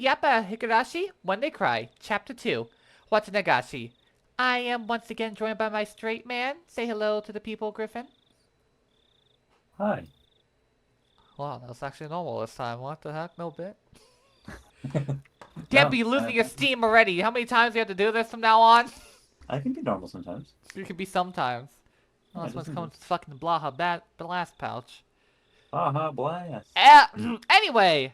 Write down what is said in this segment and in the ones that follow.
Yappa Higurashi, When They Cry, Chapter 2, Watanagashi. I am once again joined by my straight man. Say hello to the people, Griffin. Hi. Wow, that was actually normal this time. What the heck? No bit. Can't No, be losing your steam already. How many times do you have to do this from now on? I can be normal sometimes. You can be sometimes. Oh, this one's coming to fucking Blaha blast pouch. Aha, blast. Anyway,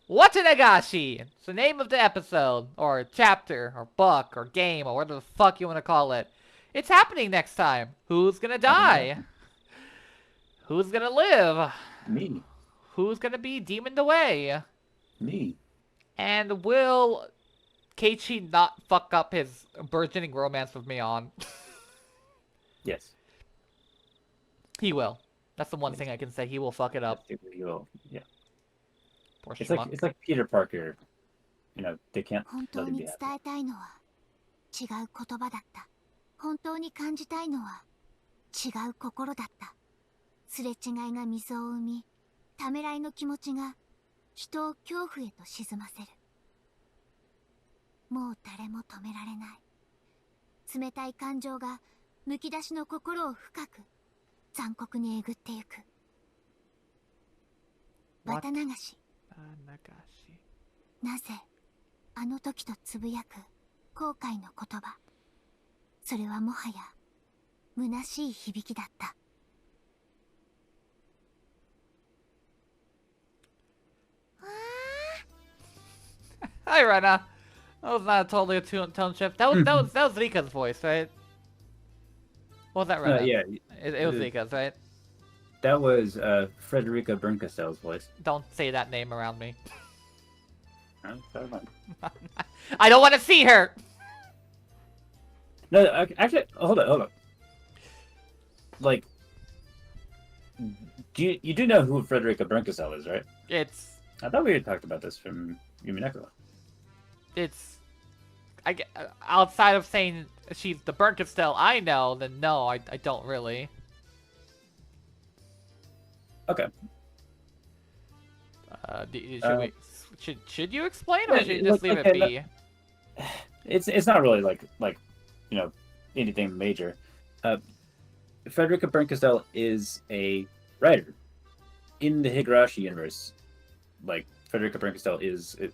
Watanagashi. It's the name of the episode, or chapter, or book, or game, or whatever the fuck you want to call it. It's happening next time. Who's gonna die? Who's gonna live? Me. Who's gonna be demoned away? Me. And will Keiichi not fuck up his burgeoning romance with me on? Yes. He will. That's the one thing I can say. He will fuck it up. He will. Yeah. Poor It's schmuck. like Peter Parker. You know, they can't 本 let 当 him に be 伝 happy. えたいのは違う言葉だった。本当に感じたいのは違う心だった。すれ違いが溝を生み、ためらいの気持ちが人を恐怖へと沈ませる。もう誰も止められない。冷たい感情がむき出しの心を深く残酷にえぐってゆく。綿流し。なぜあの時とつぶやく後悔の言葉。それはもはや虚しい響きだった。Hi, Rena. That was not totally a tone shift. That was Rika's voice, right? What was that, Rena? Yeah. It was Rika's, right? That was Frederica Brincastell's voice. Don't say that name around me. Never mind. I don't want to see her. No, actually, hold on. Like, you do know who Frederica Brincastell is, right? I thought we had talked about this from Yumineko. Outside of saying she's the Brincastell I know, then no, I don't really. Okay. Should you explain, or should you just leave it be? It's not really like you know, anything major. Frederica Brincastell is a writer in the Higurashi universe. Like, Frederica Brincastell is a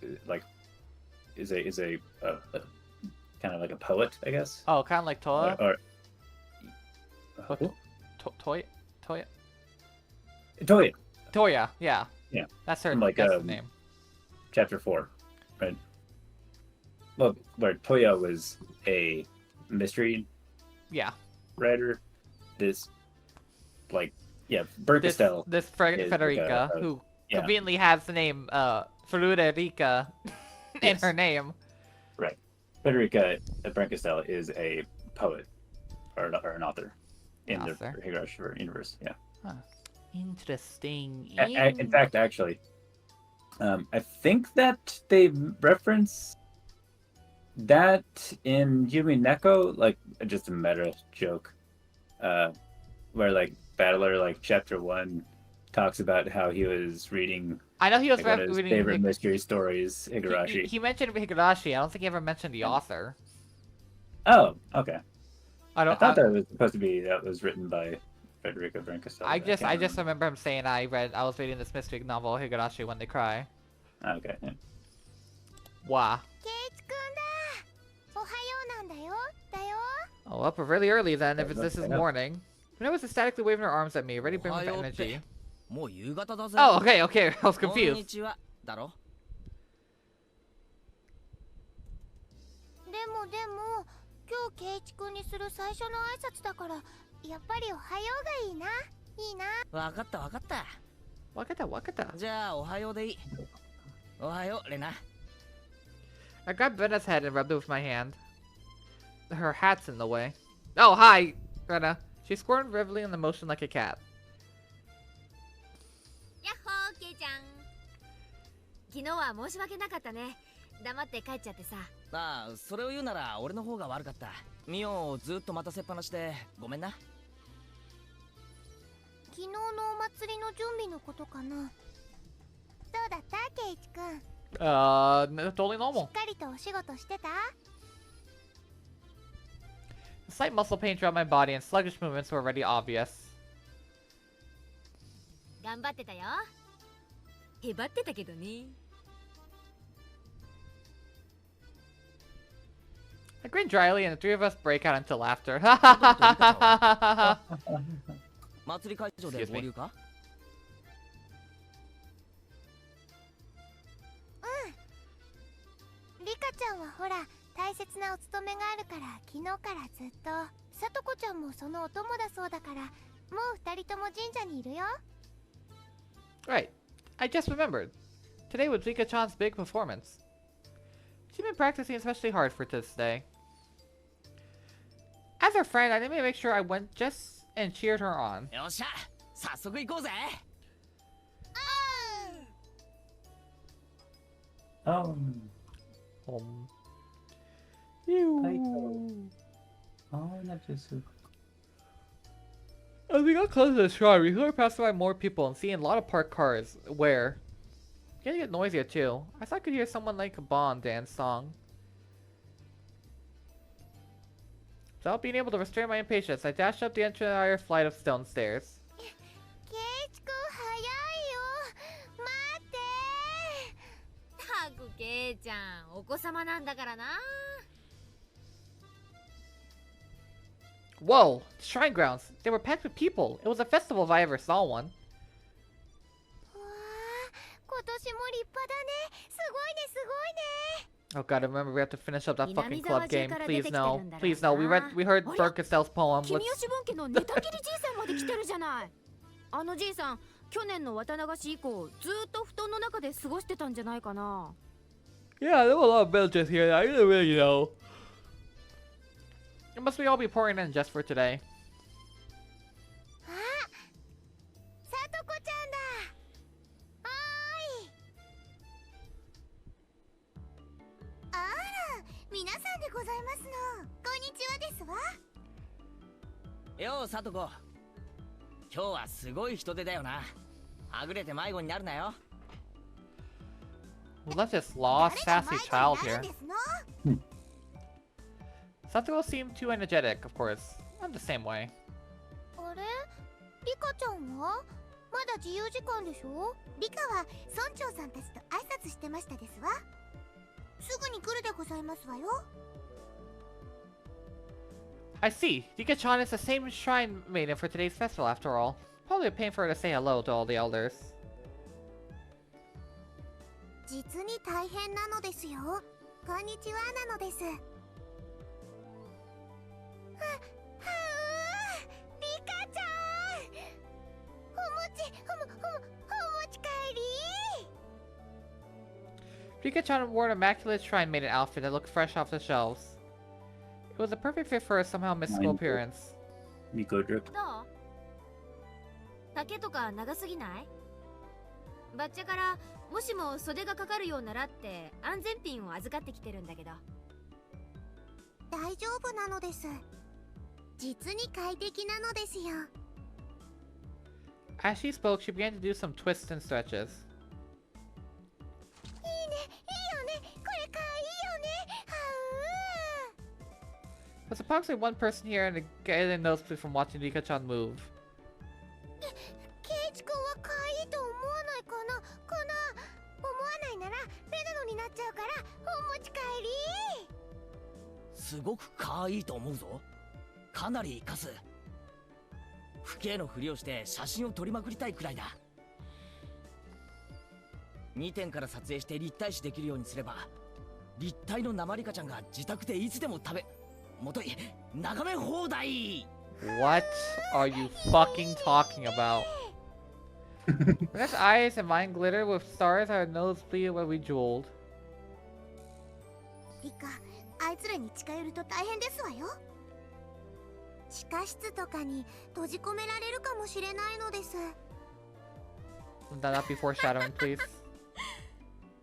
kind of like a poet, I guess. Oh, kind of like Toya. Toya, yeah. Yeah. That's her. Like, that's the name. Chapter 4, right? Well, where Toya was a mystery writer. This, like, Brincastell. This Frederica, who conveniently has the name Furude Rika in her name. Right. Frederica Brincastell is a poet or an author in the Higurashi universe. Yeah. Huh. Interesting. In fact, actually, I think that they reference that in Yumineko, like, just a meta joke, where, like, Battler, like, chapter 1 talks about how he was reading. I know he was one of his favorite mystery stories, Higurashi. He mentioned Higurashi. I don't think he ever mentioned the author. Oh, okay. I thought that was supposed to be that was written by Frederica Brincastell. I just remember him saying I was reading this mystery novel Higurashi When They Cry. Okay. Yeah. Wow. Oh, up really early then, if this is morning. Rena was ecstatically waving her arms at me, ready to bring me back energy. Oh, okay, I was confused. でも今日圭一君にする最初の挨拶だからやっぱりおはようがいいな。いいな。わかった。わかった。じゃあおはようでいい。おはよう、レナ。I grabbed Rena's head and rubbed it with my hand. Her hat's in the way. Oh, hi, Rena. She squirmed readily in the motion like a cat. やっほー、ケイちゃん。昨日は申し訳なかったね。黙って帰っちゃってさ。ああ、それを言うなら俺の方が悪かった。ミオをずっと待たせっぱなしでごめんな。昨日のお祭りの準備のことかな。どうだった、ケイチ君。Totally し normal. っかりとお仕事してた？ Slight muscle pain throughout my body and sluggish movements were already obvious. 頑張ってたよ。へばってたけどね。I grinned dryly and the three of us break out into laughter. 祭り会場で合流か？リカちゃんはほら大切なお勤めがあるから昨日からずっと。さとこちゃんもそのお供だそうだからもう二人とも神社にいるよ。 Right. I just remembered. Today was Rika-chan's big performance. She's been practicing especially hard for this day. As her friend, I needed to make sure I went just and cheered her on. よっしゃ、早速行こうぜ。Oh. You. Oh, that's just so As we got close to the shrine, we heard passing by more people and seeing a lot of parked cars. Where? It's getting get noisier too. I thought I could hear someone like a Bond dance song. Without being able to restrain my impatience, I dashed up the entire flight of stone stairs. ケイチくん早いよ。待って。たくけいちゃん、お子様なんだからな。Whoa! The shrine grounds! They were packed with people! It was a festival if I ever saw one. わあ、今年も立派だね。すごいね、すごいね。 Oh god, I remember we have to finish up that fucking club game. Minamizawa Please jikara no. detekiteru Please no. We heard Oria? Dark Castell's poem. 君 Let's... 吉本家の寝たきりじいさんまで来てるじゃない。あのじいさん、去年の綿流し以降、ずーっと布団の中で過ごしてたんじゃないかな。Yeah, there were a lot of villagers here. I didn't really know. It must we all be pouring in just for today. あ、さとこちゃんだ。はーい。あら、皆さんでございますの。こんにちはですわ。よう、さとこ。今日はすごい人手だよな。はぐれて迷子になるなよ。We left this lost, 誰が sassy 迷子 child になる here. んですの？ Satsuko seemed too energetic, of course. I'm the same way. あれ？リカちゃんは？まだ自由時間でしょ？リカは村長さんたちと挨拶してましたですわ。すぐに来るでございますわよ。 I see. Rika-chan is the same shrine maiden for today's festival after all. Probably a pain for her to say hello to all the elders. 実に大変なのですよ。こんにちはなのです。は、はう、リカちゃん。お持ち帰り。 Rika-chan wore an immaculate shrine maiden outfit that looked fresh off the shelves. It was a perfect fit for her somehow mystical appearance. Miko drip. どう？丈とか長すぎない？バッチャからもしも袖がかかるようならって安全ピンを預かってきてるんだけど。大丈夫なのです。実に快適なのですよ。 As she spoke, she began to do some twists and stretches. いいね、いいよね。これかいいよね。はう。 There's approximately one person here and a guy in nosebleed from watching Rika-chan move. ケイチ君は可愛いと思わないかな。思わないならベルノになっちゃうからお持ち帰り。すごく可愛いと思うぞ。かなり活かす。不敬のふりをして写真を撮りまくりたいくらいだ。2点から撮影して立体視できるようにすれば、立体の生リカちゃんが自宅でいつでももとい眺め放題。 What are you fucking talking about? Ren's eyes and mine glittered with stars. Our nose bleeded when we jeweled. リカ、あいつらに近寄ると大変ですわよ。地下室とかに閉じ込められるかもしれないのです。 Would that not be foreshadowing, please?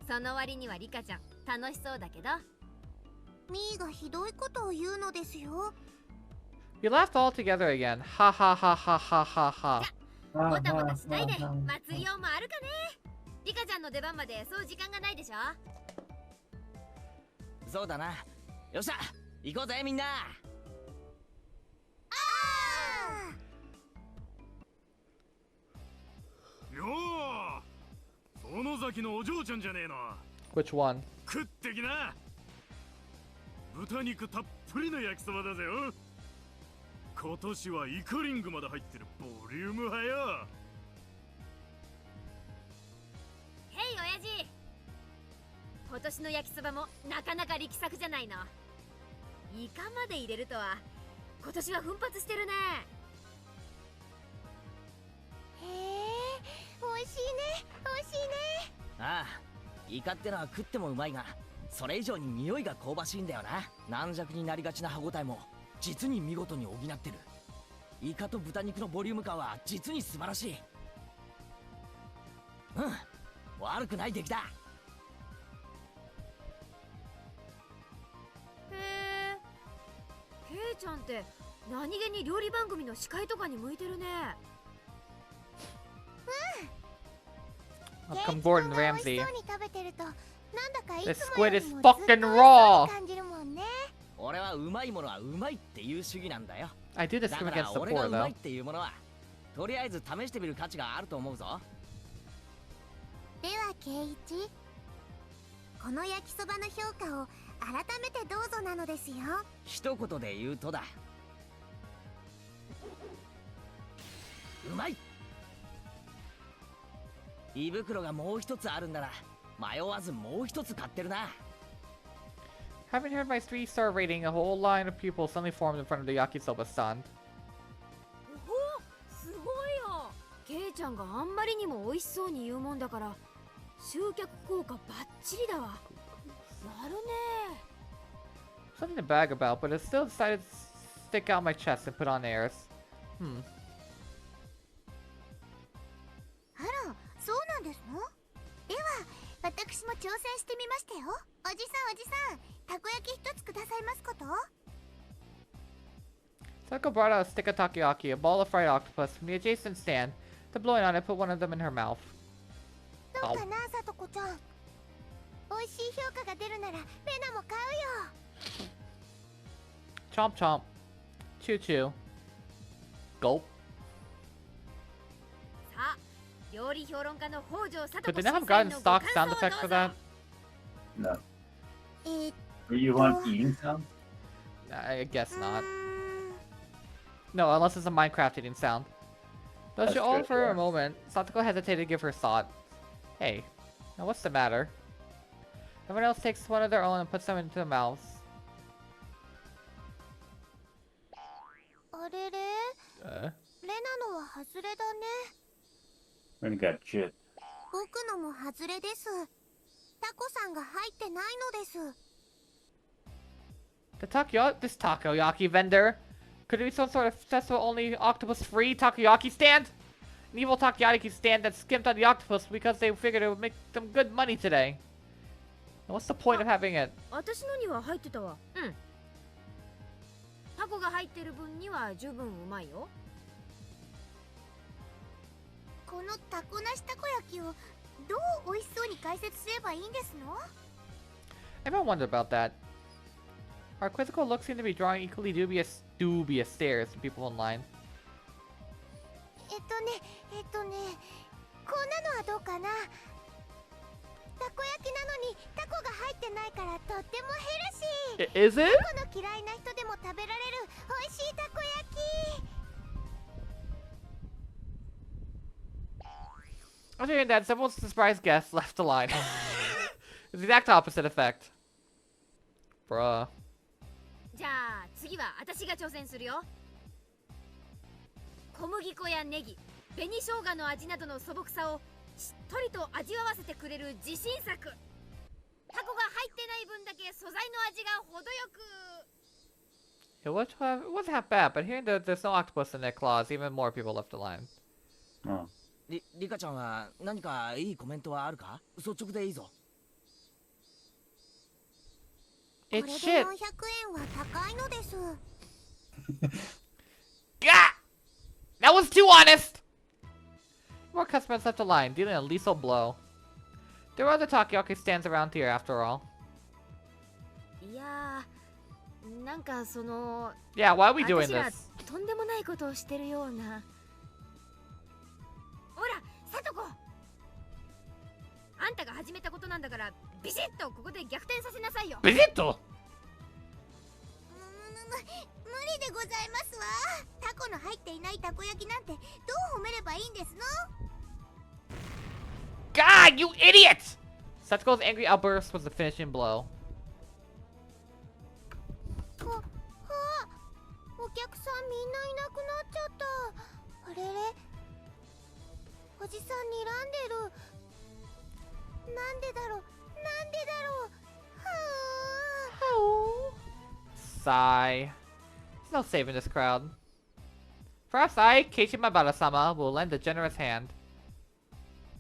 その割にはリカちゃん楽しそうだけど。ミーがひどいことを言うのですよ。 We laughed all together again. Ha ha ha ha ha ha ha. もたもたしないで祭り用もあるかね。リカちゃんの出番までそう時間がないでしょ。そうだな。よっしゃ行こうぜみんな。よー、園崎のお嬢ちゃんじゃねえの。 Which one? 食ってきな。豚肉たっぷりの焼きそばだぜよ。今年はイカリングまで入ってるボリューム派よ。へい親父、今年の焼きそばもなかなか力作じゃないの。イカまで入れるとは今年は奮発してるね。へえ、美味しいね美味しいね。ああ、イカってのは食ってもうまいが、それ以上に匂いが香ばしいんだよな。軟弱になりがちな歯ごたえも実に見事に補ってる。イカと豚肉のボリューム感は実に素晴らしい。うん、悪くない出来だ。へえ、ケイちゃんって何気に料理番組の司会とかに向いてるね。How ケイ come チ君 Gordon が美味し Ramsay? そうに食べてると、なんだかい This つもよ squid り is もずっと fucking 美味しそう raw. に感じるもんね。俺はうまいものはうまいっていう主義なんだよ。 I do this だ game から against the 俺が poor うま though. いっていうものはとりあえず試してみる価値があると思うぞ。ではケイイチ、この焼きそばの評価を改めてどうぞなのですよ。一言で言うとだ、うまい。胃袋がもう一つあるんなら迷わずもう一つ買ってるな。 Haven't heard my 3-star rating. A whole line of people suddenly formed in front of the yakisoba stand. おお、すごいよ。ケイちゃんがあんまりにも美味しそうに言うもんだから集客効果バッチリだわ。やるね。 Something to brag about, but I still decided to stick out my chest and put on airs. あら、そうなんですの。では私も挑戦してみましたよ。おじさん、たこ焼き一つくださいますこと。 Sako brought out a stick of takoyaki, a ball of fried octopus from the adjacent stand. To blowing on it, put one of them in her mouth. どうかな、さとこちゃん。美味しい評価が出るならレナも買うよ。 Chomp chomp. Choo choo. Gulp. さあ、料理評論家の北条さと But こ they not 審 have 査員 gotten のご stock 感 sound 想を effects ど for うぞ。 that? No. えー、 Or you want eating sound? I guess う not. ーん No, unless it's a Minecraft eating sound. Though That's she all good, for yeah. a moment, Satoko hesitated to give her thought. Hey, now what's the matter? Everyone else takes one of their own and puts them into their mouths. あれれ、レナのは外れだね。 Really got shit. 僕のも外れです。タコさんが入ってないのです。 This takoyaki vendor? Could it be some sort of successful only octopus-free takoyaki stand? An evil takoyaki stand that skimped on the octopus because they figured it would make them good money today. And what's the point of having it? 私のには入ってたわ。うん。タコが入ってる分には十分うまいよ。このタコなしたこ焼きをどう美味しそうに解説すればいいんですの？ Everyone wondered about that. Our quizzical looks seem to be drawing equally dubious stares from people online. こんなのはどうかな。たこ焼きなのにタコが入ってないからとってもヘルシー。 Is it? タコの嫌いな人でも食べられる美味しいたこ焼き。 After hearing that, several surprised guests left the line. It's the exact opposite effect. Bruh. じゃあ次は私が挑戦するよ。小麦粉やネギ、紅生姜の味などの素朴さをしっとりと味わわせてくれる自信作。タコが入ってない分だけ素材の味が程よく。 It wasn't half bad, but hearing that there's no octopus in their claws, even more people left the line. Oh. リカちゃんは何かいいコメントはあるか？率直でいいぞ。これ It's で shit. 400円は高いのです。 Gah! That was too honest! More customers left the line, dealing a lethal blow. There were other takoyaki stands around here after all. いやー、なんかその Yeah, why are we doing 私ら this? とんでもないことをしてるような。ほら、さとこ、あんたが始めたことなんだからビシッとここで逆転させなさいよ。 Bizito! 無理でございますわ。タコの入っていないたこ焼きなんてどう褒めればいいんですの？ God, you idiot! Setsuko's angry outburst was the finishing blow. お客さんみんないなくなっちゃった。あれれ、おじさん睨んでる。なんでだろう、なんでだろう。はあ。 Sigh. There's no saving this crowd. Perhaps I, Keiichi Mabara-sama, will lend a generous hand.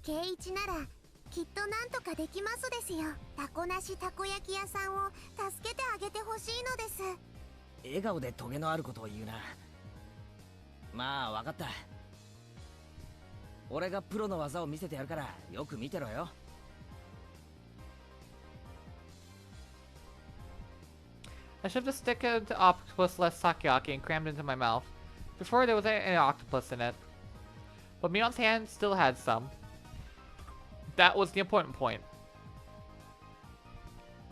ケイイチならきっとなんとかできますですよ。タコなしたこ焼き屋さんを助けてあげてほしいのです。笑顔でトゲのあることを言うな。まあ分かった。俺がプロの技を見せてやるからよく見てろよ。I shoved a stick into octopus-less takoyaki and crammed it into my mouth. Before there was any octopus in it. But Mion's hand still had some. That was the important point.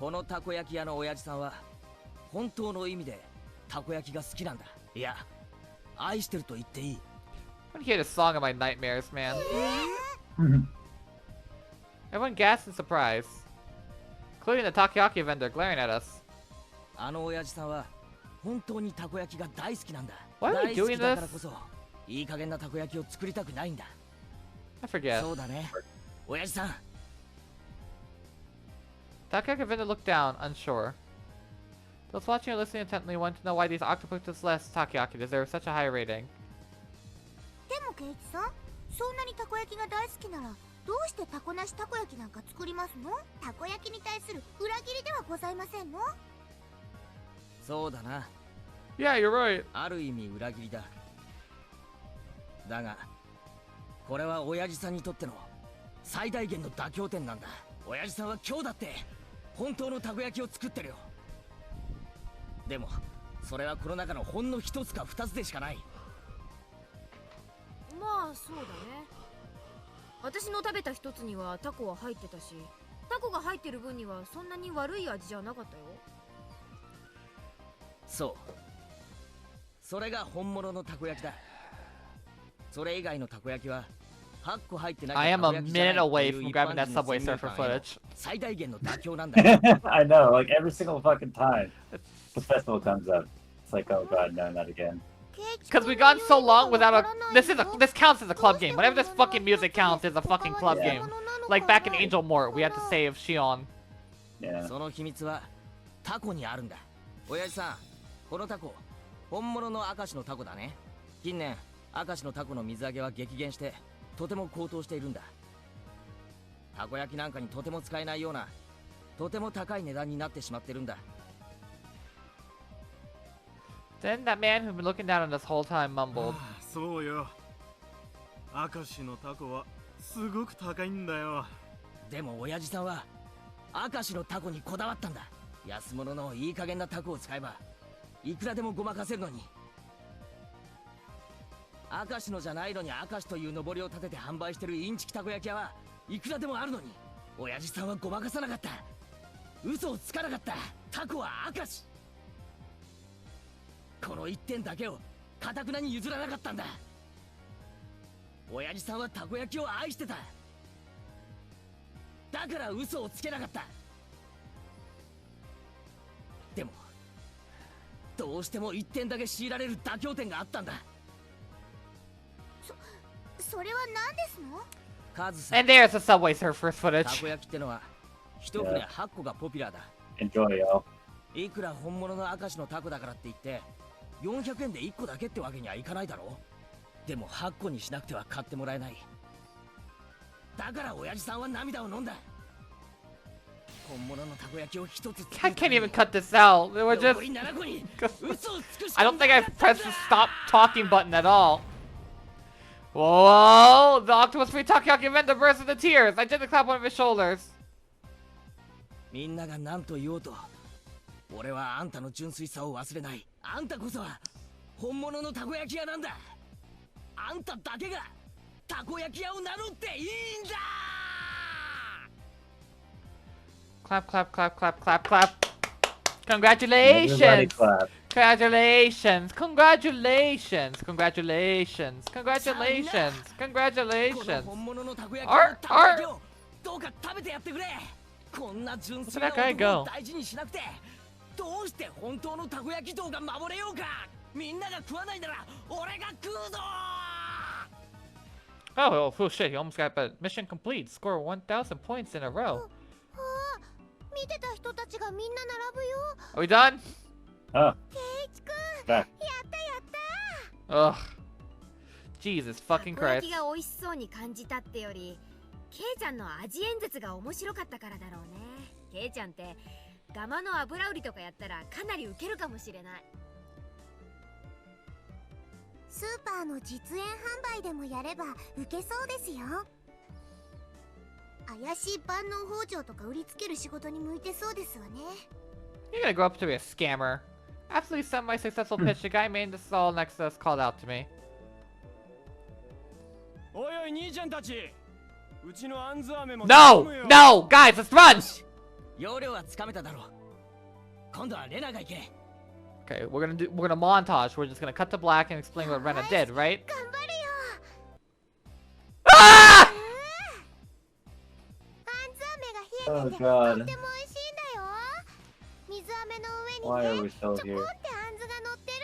このたこ焼き屋の親父さんは本当の意味でたこ焼きが好きなんだ。いや、愛してると言っていい。 I want to hear this song of my nightmares, man. Everyone gasped in surprise, including the takoyaki vendor glaring at us. あの親父さんは本当にたこ焼きが大好きなんだ。 Why are we 大好 doing きだ this? からこそいい加減なたこ焼きを作りたくないんだ。 I forget. そうだね、親父さん。 Takoyaki vendor looked down, unsure. Those watching or listening intently want to know why these octopus-less takoyaki deserve such a high rating. でもケイイチさん、そんなにたこ焼きが大好きならどうしてタコなしたこ焼きなんか作りますの？たこ焼きに対する裏切りではございませんの？そうだな。 Yeah, you're right. ある意味裏切りだ。だが、これは親父さんにとっての最大限の妥協点なんだ。親父さんは今日だって本当のたこ焼きを作ってるよ。でも、それはこの中のほんの一つか二つでしかない。まあそうだね。私の食べた一つにはタコは入ってたし、タコが入ってる分にはそんなに悪い味じゃなかったよ。そう。それが本物のたこ焼きだ。それ以外のたこ焼きは8個入ってない。 I am a minute away from grabbing that Subway Surfer footage. 最大限の妥協なんだ。 I know, like every single fucking time the festival comes up, it's like, oh god, no, not again. Because we've gone so long without a. This counts as a club game. Whatever this fucking music counts is a fucking club Yeah. game. Like back in Angel Mort, we had to save Shion. Yeah. その秘密はタコにあるんだ。親父さん、このタコ、本物の明石のタコだね。近年、明石のタコの水揚げは激減して、とても高騰しているんだ。たこ焼きなんかにとても使えないような、とても高い値段になってしまってるんだ。Then that man who'd been looking down on us whole time mumbled. そうよ。明石のタコはすごく高いんだよ。でも親父さんは明石のタコにこだわったんだ。安物のいい加減なタコを使えばいくらでもごまかせるのに。明石のじゃないのに明石という上りを立てて販売してるインチキたこ焼き屋はいくらでもあるのに、親父さんはごまかさなかった。嘘をつかなかった。タコは明石。この一点だけを堅くなに譲らなかったんだ。親父さんはたこ焼きを愛してた。だから嘘をつけなかった。でもどうしても一点だけ強いられる妥協点があったんだ。それは何ですの？カズさん、 And there's the Subway Surfer た footage. こ焼きってのは一船8個がポピュラーだ。 Enjoy, yo. いくら本物の明石のタコだからって言って400円で1個だけってわけにはいかないだろう。でも8個にしなくては買ってもらえない。だから親父さんは涙を飲んだ。本物のたこ焼きを一つ作る I can't even cut this out. They were 残 just. り7個に嘘をつくし I か don't think な I かったん pressed だ the stop talking button at all. Whoa! The octopus free takoyaki vendor burst into tears. I did clap one of his shoulders. みんなが何と言おうと俺はあんたの純粋さを忘れない。あんたこそは本物のたこ焼き屋なんだ。あんただけがたこ焼き屋を名乗っていいんだ。 Clap, clap, clap, clap, clap, clap. Everybody Congratulations! clap. Congratulations! Congratulations! Congratulations! Congratulations! この Congratulations! 本物のたこ焼き屋のたこ焼きをどうか食べてやってくれ。こんな純粋な Where'd that guy 男 go? を大事にしなくてどうして本当のたこ焼き道が守れようか。みんなが食わないなら俺が食うぞ。 Oh, oh shit, he almost got that mission complete. Score 1,000 points in a row. ああ、見てた人たちがみんな並ぶよ。 Are we done? Oh, ケイチくん、 back. やったやった。 Ugh. Jesus た fucking こ焼 Christ. きが美味しそうに感じたってよりケイちゃんの味演説が面白かったからだろうね。ケイちゃんってガマの油売りとかやったらかなりウケるかもしれない。スーパーの実演販売でもやればウケそうですよ。怪しい万能包丁とか売りつける仕事に向いてそうですわね。 You're gonna grow up to be a scammer. Absolutely semi-successful pitch. The guy made this all next to us called out to me. おいおい兄ちゃんたち、うちのあんず飴も No! No! Guys, let's run! 要領はつかめただろう。今度はレナが行け。 Okay, we're gonna montage. We're just gonna cut to black and explain what Rena did, right? 頑張るよ。 Ah! あんず飴が冷えてて Oh と god. っても美味しいんだよ。水飴の Why 上 are に we ね、 still ちょこ here? ってあんずが乗ってる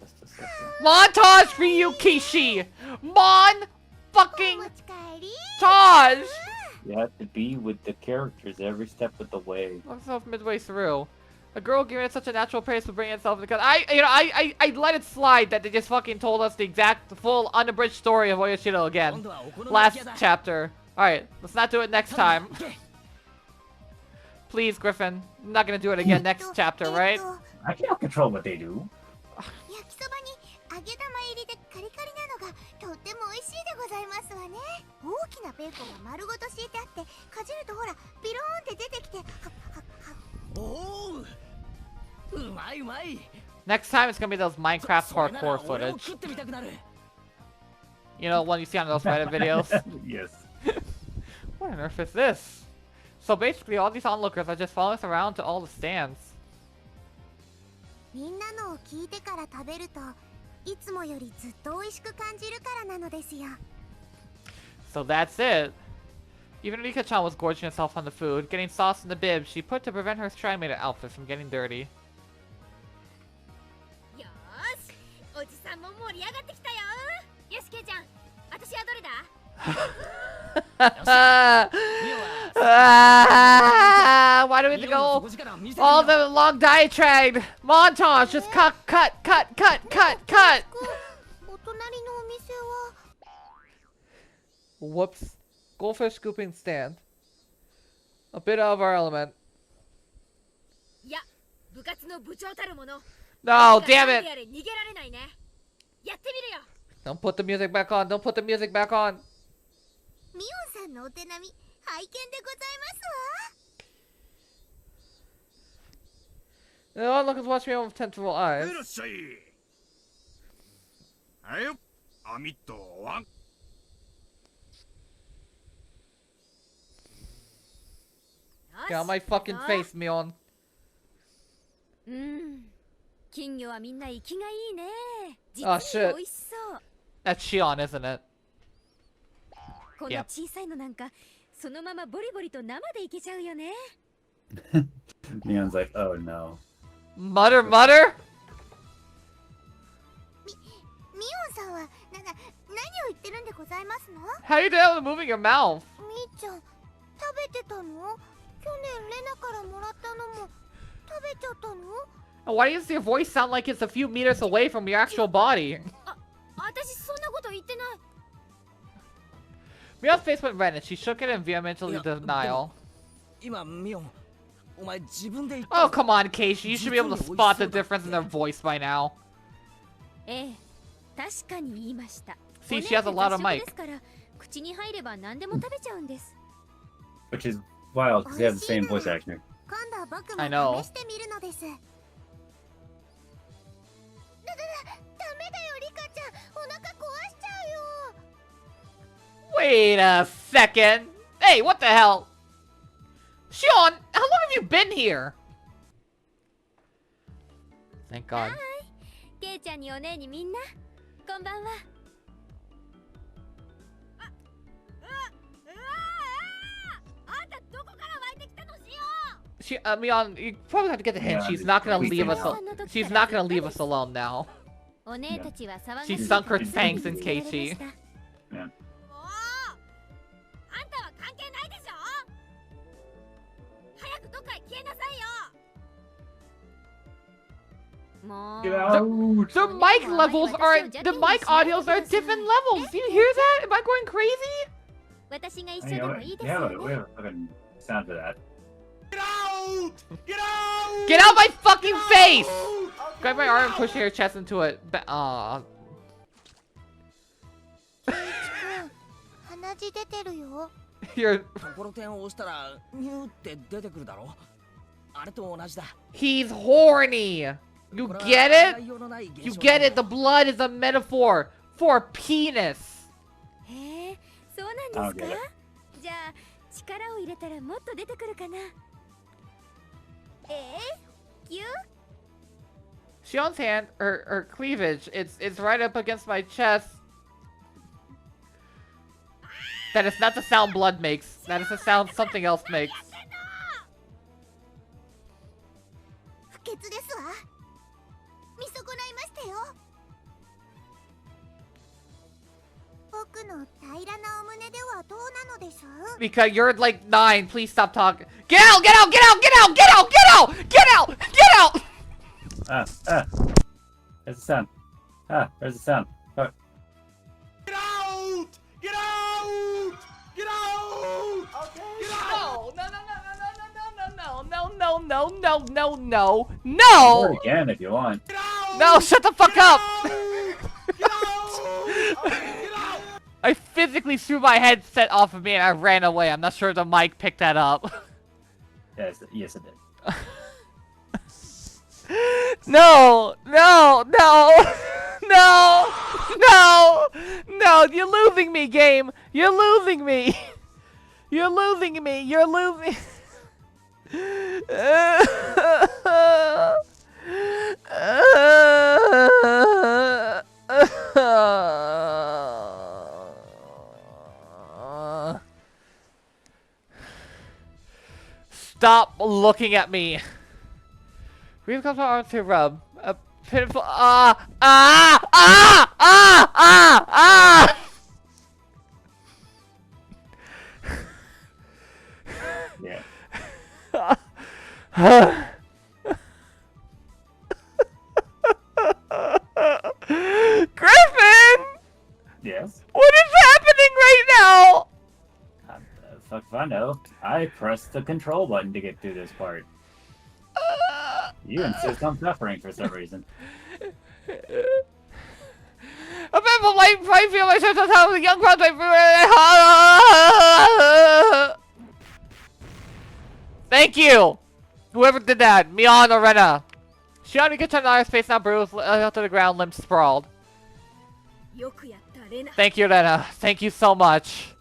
Just a second. Montage for you, Keiichi! Mon の。 fucking お持ち帰り。 Taj! You have to be with the characters every step of the way. Myself midway through. A girl giving it such a natural pace would bring itself because I let it slide that they just fucking told us the exact, full, unabridged story of Oyashiro 今 again. 度はお好み焼 Last き屋だ。 chapter. Alright, let's not do it next さあ time. 行け。 Please, Griffin. I'm not gonna do it again next chapter, right? I cannot control what they do. 焼きそばに揚げ玉入りでカリカリなのがとっても美味しいでございますわね。大きなベーコンが丸ごと敷いてあってかじるとほらビローンって出てきてはっはっはっ。おお、うまいうまい。 Next time it's gonna be those Minecraft それなら parkour 俺も footage. 食ってみたくなる。 You know, one you see on those Reddit videos. Yes. What on earth is this? So basically, all these onlookers are just following us around to all the stands. みんなのを聞いてから食べるといつもよりずっと美味しく感じるからなのですよ。 So that's it. Even Rika-chan was gorging herself on the food, getting sauce in the bib she put to prevent her strimated outfit from getting dirty. よーし、おじさんも盛り上がってきたよ。よしケイちゃん、私はどれだ？ Why do we have to ミオの go 底力を見せてみ all ろ。 the long diatribe montage? Just cut. お隣のお店は Whoops. Goldfish scooping stand. A bit out of our element. いや、部活の部長たるもの。 No, damn なん it! であれ逃げられないね。やってみるよ。 Don't put the music back on. Don't put the music back on. ミオンさんのお手並み拝見でございますわ。 The onlookers watch me with tentacles い eyes. らっしゃい。はいよ。網とワン。 Get on my fucking face, Mion. 金魚はみんな生きがいいね。あ実に美味しそう。 That's Shion, isn't it? この小さいのなんかそのままボリボリと生でいけちゃうよね。 Neon's like, oh no. Mutter. ミオンさんは何を言ってるんでございますの？ How you doing with moving your mouth? みーちゃん食べてたの？去年レナからもらったのも食べちゃったの？ Why does your voice sound like it's a few meters away from your actual body? 私そんなこと言ってない。 Mion's face went red and she shook it in vehemently いや、 denial. 今ミオン、お前自分で言った。 Oh, come on, Keiichi. You should be able to spot the difference in their voice by now. ええ、確かに言いました。 See, she has a lot of 骨って mic. 雑食ですから口に入れば何でも食べちゃうんです。 Which is wild because they have the same voice actor. 今度僕も I know. 試してみるのです。ダメだよリカちゃん、お腹壊しちゃうよ。 Wait a second. Hey, what the hell? Shion, how long have you been here? Thank God. ケイちゃんにお姉にみんなこんばんは。あんたどこから湧いてきたのしよ。 Mion, you probably have to get the hint. Yeah, She's not gonna we leave us. think She's not gonna leave us alone now. お姉たちは騒がし She い sunk her から fangs in 連れられま Keiichi. した。 もうあんたは関係ないでしょ。早くどっかへ消えなさいよ。もう Get out! The mic levels are the mic audios are different levels. Do you hear that? Am I going crazy? 私が一緒 Hey, でもいいです we have よ a, we ね。 have a fucking sound for that. Get out! Get out! Get out my fucking face! Grab my arm and push your chest into it. Aw. ケイチ君、鼻血出てるよ。 You're. ところてんを押したらニューって出てくるだろ。あれと同じだ。 He's horny. You これは get 洗 it? いようのない現 You 象 get なん it? だ The blood is a metaphor for penis. へえ、そうなんですか。じゃあ力を入れたらもっと出てくるかな。ぎゅ Shion's hand, her cleavage, it's right up against my chest. That is not the sound blood makes. That is the sound something else makes. 不潔ですわ。見損ないましたよ。僕の平らなお胸ではどうなのです？ Because you're like 9. Please stop talking. Get out! Get out! Get out! Get out! Get out! Get out! Get out! Get out! There's the sound. There's the sound. Get out! Get out! Get out! Get out! No! Do No! it again if you want. Get out! No! Shut the fuck up! Get out! Get out! I physically threw my headset off of me and I ran away. I'm not sure the mic picked that up. Yes, it did. No! No! You're losing me, game! You're losing me! You're losing me! You're losing... Stop looking at me! We've got our arms to rub. A pitiful. Yeah. Griffin! Yes. What is happening right now? Fuck if I know. I pressed the control button to get through this part. You insist on suffering for some reason. A painful life, I feel myself as how the young crowd Thank you! Whoever did that, Mion or Rena. Shion, you can turn on face now bruised, to the ground, limbs sprawled. よくやったレナ。 Thank you, Rena. Thank you so much.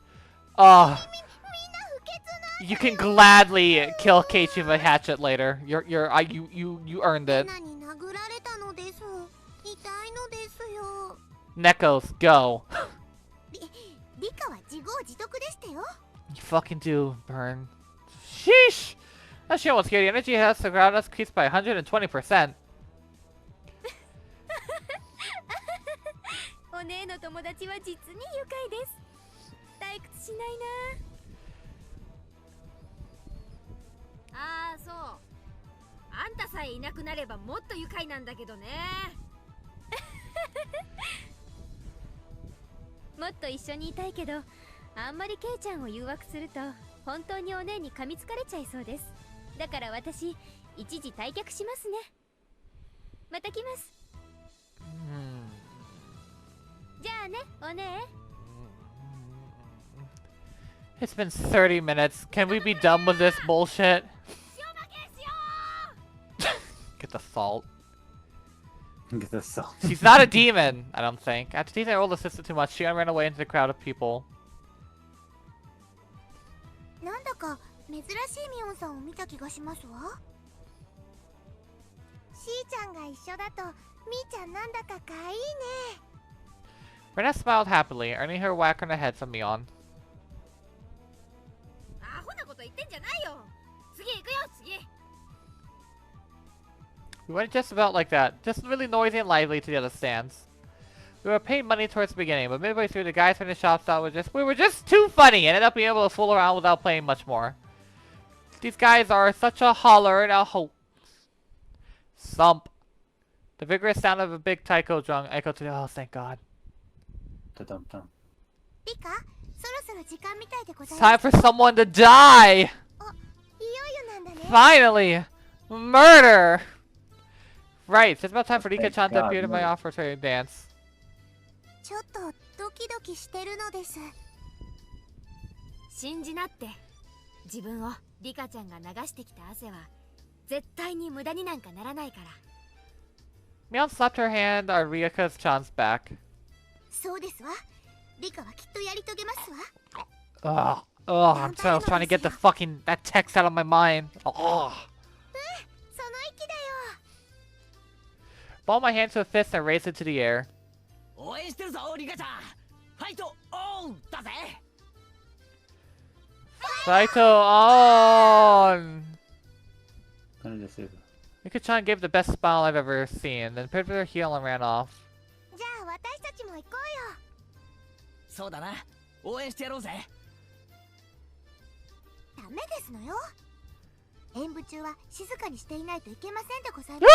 You can gladly kill Keiichi with a hatchet later. You earned レ it. ナに殴られたのです。痛いのですよ。 Nekos, go. リカは自業自得でしたよ。 You fucking do, Burn. Sheesh! That shit was scary. Energy has around us increased by 120%. お姉の友達は実に愉快です。退屈しないな。ああ、そう。あんたさえいなくなればもっと愉快なんだけどね。もっと一緒にいたいけど、あんまりケイちゃんを誘惑すると本当にお姉に噛みつかれちゃいそうです。だから私、一時退却しますね。また来ます。じゃあね、お姉。It's been 30 minutes. Can we be done with this bullshit? Get the salt. Get this salt. She's not a demon, I don't think. After teasing her older sister too much, she ran away into the crowd of people. なんだか珍しいミオンさんを見た気がしますわ。しーちゃんが一緒だとみーちゃんなんだか可愛いね。Rena smiled happily, earning her whack on the head from Mion. アホなこと言ってんじゃないよ。次行くよ、次。 We went just about like that, just really noisy and lively to the other stands. We were paying money towards the beginning, but midway through, the guys from the shop thought we were just too funny and ended up being able to fool around without playing much more. These guys are such a holler and a hope. Thump. The vigorous sound of a big taiko drum echoed to the— oh, thank God. リカ、そろそろ時間みたいでござ It's います。 time for someone to die! いよいよなんだね。 Finally! Murder! Right, it's about time for Thank Rika-chan to God, appear to my murder. offertory dance. ちょっとドキドキしてるのです。信じなって。自分をリカちゃんが流してきた汗は絶対に無駄になんかならないから。Mion slapped her hand on Rika-chan's back. そうですわ。リカはきっとやり遂げますわ。Ugh, I'm trying to get that text out of my mind. Ugh. その息だよ。 Balled my hand to a fist and raised it to the air. 応援してるぞリカちゃん。ファイトオンだぜ。 Saito on! 何ですよ。 Rika-chan gave the best smile I've ever seen, then picked up her heel and ran off. じゃあ私たちも行こうよ。そうだな。応援してやろうぜ。ダメですのよ。演舞中は静かにしていないといけませんでございま Woo! す。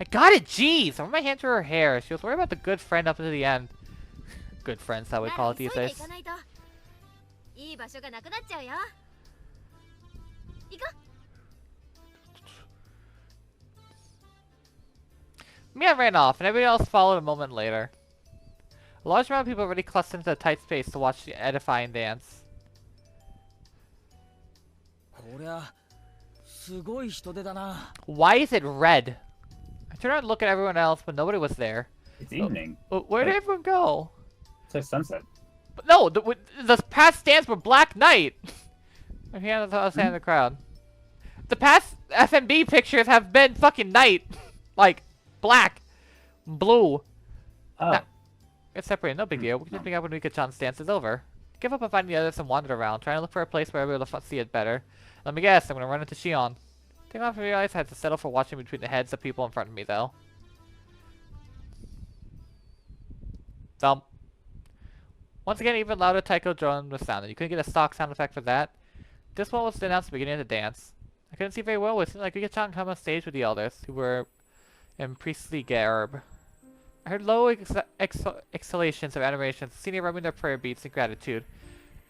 I got it, jeez! I ran my hand through her hair. She was worried about the good friend up to the end. Good friends, how we call it these 急いで days. 行かないといい場所がなくなっちゃうよ。行こう。 Mia ran off, and everybody else followed a moment later. A large amount of people already clustered into a tight space to watch the edifying dance. こりゃすごい人出だな。 Why is it red? I turned around to look at everyone else, but nobody was there. It's evening. Where did everyone go? It's like sunset. But no, the past stands were Black Knight. I can't understand the crowd. The past FMB pictures have been fucking night. Like, black, blue. Oh. Nah, it's separated, no big deal. We can just pick up when Rika-chan's dance is over. Give up on finding the others and wander around, trying to look for a place where I'll be able to see it better. Let me guess, I'm gonna run into Shion. Take off and realize I had to settle for watching between the heads of people in front of me, though. Thump. Once again, even louder taiko drone was sounded. You couldn't get a stock sound effect for that. This one was announced at the beginning of the dance. I couldn't see very well, but it seemed like Rika-chan come on stage with the elders, who were in priestly garb. I heard low exhalations of admiration, senior rubbing their prayer beats in gratitude.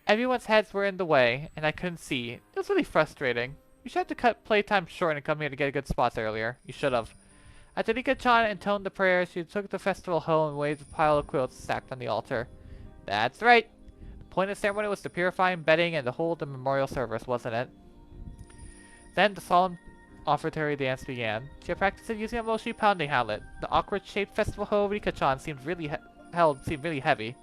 Everyone's heads were in the way, and I couldn't see. It was really frustrating. You should have to cut playtime short and come here to get good spots earlier. You should have. After Rika-chan intoned the prayer, she took the festival home and waved a pile of quilts stacked on the altar. That's right. The point of the ceremony was to purify embedding and to hold the memorial service, wasn't it? Then the solemn offertory dance began. She had practiced it using a Moshi pounding mallet. The awkward-shaped festival hoe Rika-chan seemed really heavy.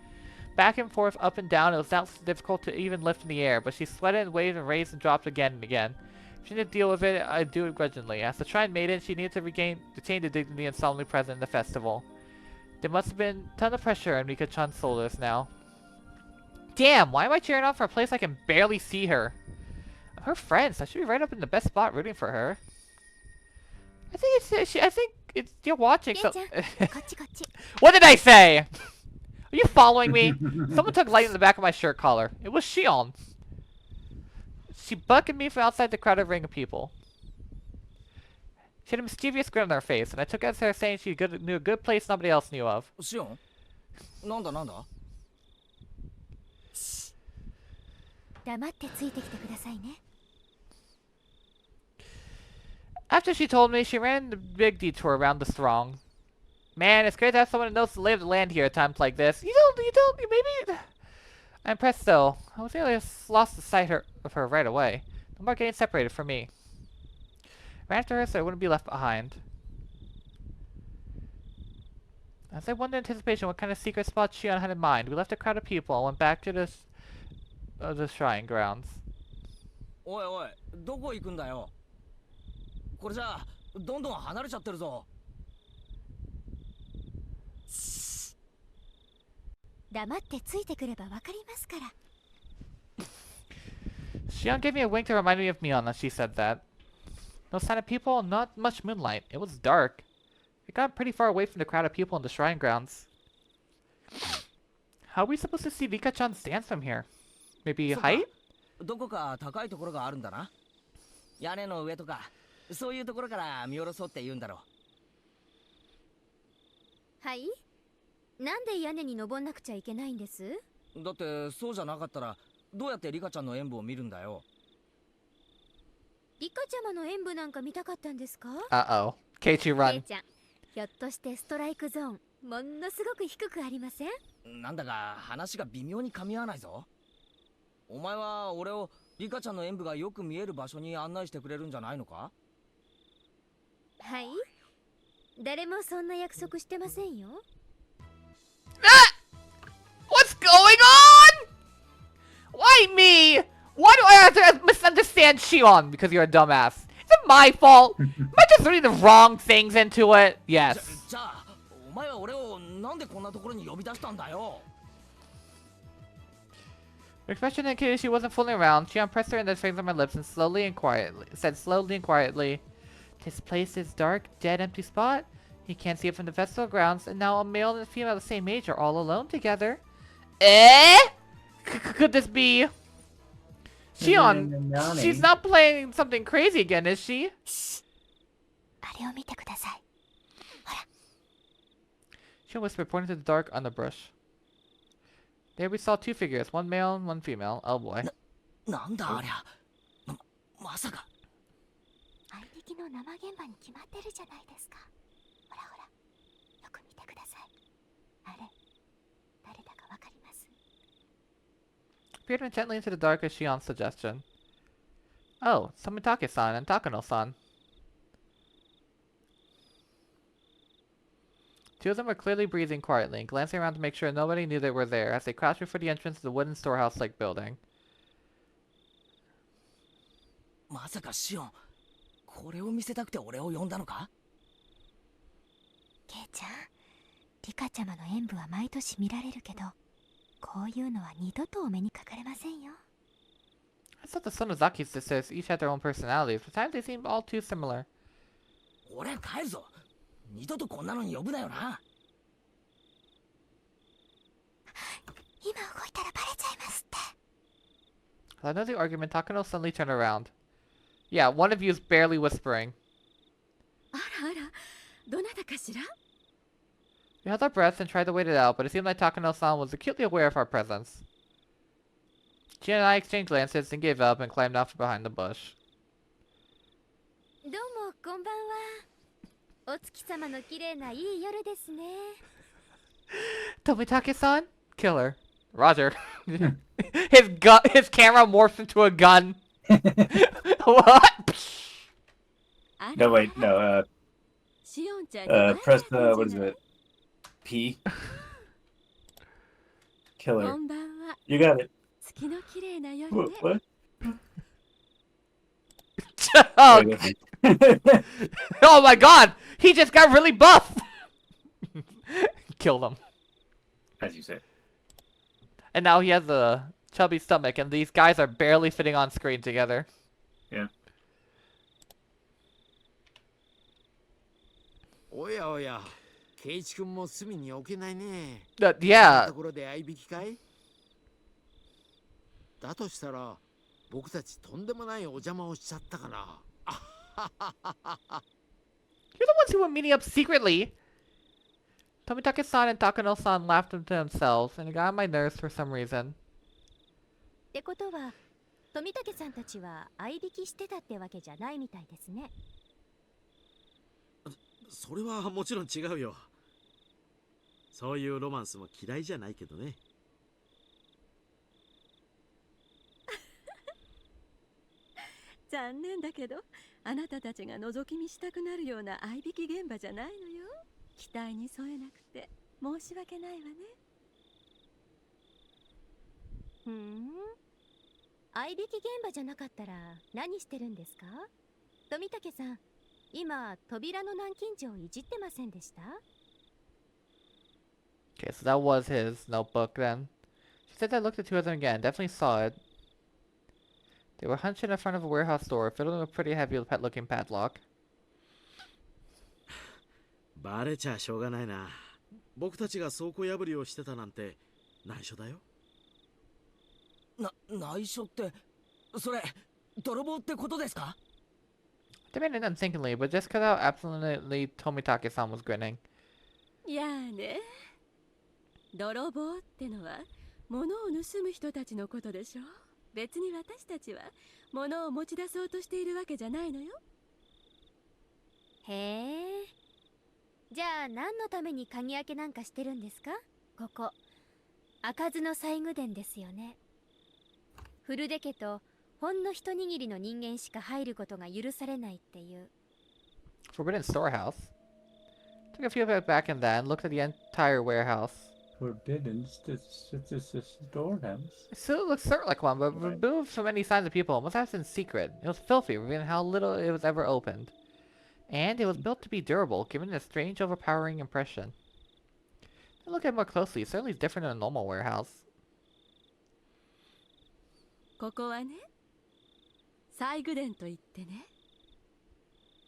Back and forth, up and down, it was not difficult to even lift in the air, but she sweated and waved and raised and dropped again and again. If she needed to deal with it, I'd do it grudgingly. As the shrine maiden, she needed to retain the dignity and solemnly present in the festival. There must have been a ton of pressure on Rika-chan's shoulders now. Damn, why am I cheering on for a place I can barely see her? I'm her friend, so I should be right up in the best spot rooting for her. I think it's you're watching, so... こっちこっち。 What did I say? Are you following me? Someone took light in the back of my shirt collar. It was Shion. She bucketed me from outside the crowded ring of people. She had a mischievous grin on her face, and I took it as her saying she knew a good place nobody else knew of. シオンなんだなんだ。黙ってついてきてくださいね。 After she told me, she ran the big detour around the throng. Man, it's great to have someone who knows the lay of the land here at times like this. You maybe... And presto, I was nearly lost the sight of her right away. No more getting separated from me. Ran after her so I wouldn't be left behind. As I wondered in anticipation what kind of secret spot Shion had in mind, we left a crowd of people and went back to the shrine grounds. おいおい、どこ行くんだよ。これじゃあどんどん離れちゃってるぞ。黙ってついてくればわかりますから。Shion gave me a wink to remind me of Mion as she said that. No sign of people, not much moonlight. It was dark. We got pretty far away from the crowd of people in the shrine grounds. How are we supposed to see Rika-chan's dance from here? Maybe height? どこか高いところがあるんだな。屋根の上とか、そういうところから見下ろそうって言うんだろはい。なんで屋根に登んなくちゃいけないんです？だってそうじゃなかったらどうやってリカちゃんの演舞を見るんだよ。リカちゃまの演舞なんか見たかったんですか？ Uh-oh. Keiichi ケイ run. ちゃん、ひょっとしてストライクゾーンものすごく低くありません？なんだか話が微妙に噛み合わないぞ。お前は俺をリカちゃんの演舞がよく見える場所に案内してくれるんじゃないのか？はい。誰もそんな約束してませんよ。What's going on? Why me? Why do I have to misunderstand Shion because you're a dumbass? Is it my fault? Am I just reading the wrong things into it? Yes. じゃあお前は俺をなんでこんなところに呼び出したんだよ。The expression indicated she wasn't fooling around. Shion pressed her index fingers on my lips and said slowly and quietly, "This place is dark, dead, empty spot. You can't see it from the festival grounds, and now a male and a female of the same age are all alone together." Eh? Could this be... Shion, she's not playing something crazy again, is she? あれを見てください。 Shion whispered, pointing to the dark underbrush. There we saw two figures, one male and one female. Oh boy. なんだありゃ。まさか。相敵の生現場に決まってるじゃないですか。ほらほら、よく見てください。あれ、誰だかわかります？ Peered intently into the dark as Shion's suggestion. Oh, Samitake-san and Takano-san. Two of them were clearly breathing quietly and glancing around to make sure nobody knew they were there as they crouched before the entrance to the wooden storehouse-like building. まさかシオン、これを見せたくて俺を呼んだのか？ケイちゃん、リカちゃまの演舞は毎年見られるけど、こういうのは二度とお目にかかれませんよ。 I thought the Sonozaki sisters each had their own personalities, but at times they seemed all too similar. 俺は帰るぞ。二度とこんなのに呼ぶなよな。今動いたらバレちゃいますって。 At the end of the argument, Takano suddenly turned around. Yeah, one of you is barely whispering. あらあら、どなたかしら？ We held our breaths and tried to wait it out, but it seemed like Takano-san was acutely aware of our presence. She and I exchanged glances and gave up and climbed out from behind the bush. どうもこんばんは。お月様の綺麗ないい夜ですね。Tomitake-san? Killer. Roger. His camera morphs into a gun. What? No, wait, no, シオンちゃんに会えな press かったん what じ is ゃない？ it? P? こ Killer. んばんは。 You got it. 月の綺麗な夜 What? ね。 What? Oh, Wait, oh my god! He just got really buff! Killed him. as you say. And now he has a chubby stomach, and these guys are barely fitting on screen together. Yeah. おやおや、ケイチ君も隅に置けないね。Yeah. ところで合いびきかい？だとしたら、僕たちとんでもないお邪魔をしちゃったかな。 You're the ones who were meeting up secretly! Tomitake-san and Takano-san laughed to themselves, and it got on my nerves for some reason. ってことは、富武さんたちは相引きしてたってわけじゃないみたいですね。それはもちろん違うよ。そういうロマンスも嫌いじゃないけどね。残念だけど、あなたたちが覗き見したくなるような合いびき現場じゃないのよ。期待に添えなくて申し訳ないわね。合いびき現場じゃなかったら何してるんですか？富武さん、今扉の南京錠をいじってませんでした？ Okay, so that was his notebook then. She said that I looked at two of them again. Definitely saw it. They were hunched in front of a warehouse door, filled with a pretty heavy looking padlock. バレちゃしょうがないな。僕たちが倉庫破りをしてたなんて内緒だよ。内緒って、それ泥棒ってことですか？ They made it unthinkingly, but just cut out absolutely Tomitake-san was grinning. いやあね。泥棒ってのは物を盗む人たちのことでしょ。別に私たちは物を持ち出そうとしているわけじゃないのよ。へえ。じゃあ何のために鍵開けなんかしてるんですか？ここ開かずの西宮殿ですよね。古出家とほんの一握りの人間しか入ることが許されないっていう。 Forbidden storehouse. Took a few steps back and then looked at the entire warehouse. Forbidden storehouse. It still looks sort of like one, but removed from any signs of people. It must have been secret. It was filthy, revealing how little it was ever opened. And it was built to be durable, giving it a strange, overpowering impression. I looked at it more closely. It's certainly different than a normal warehouse. ここはね、西宮殿といってね、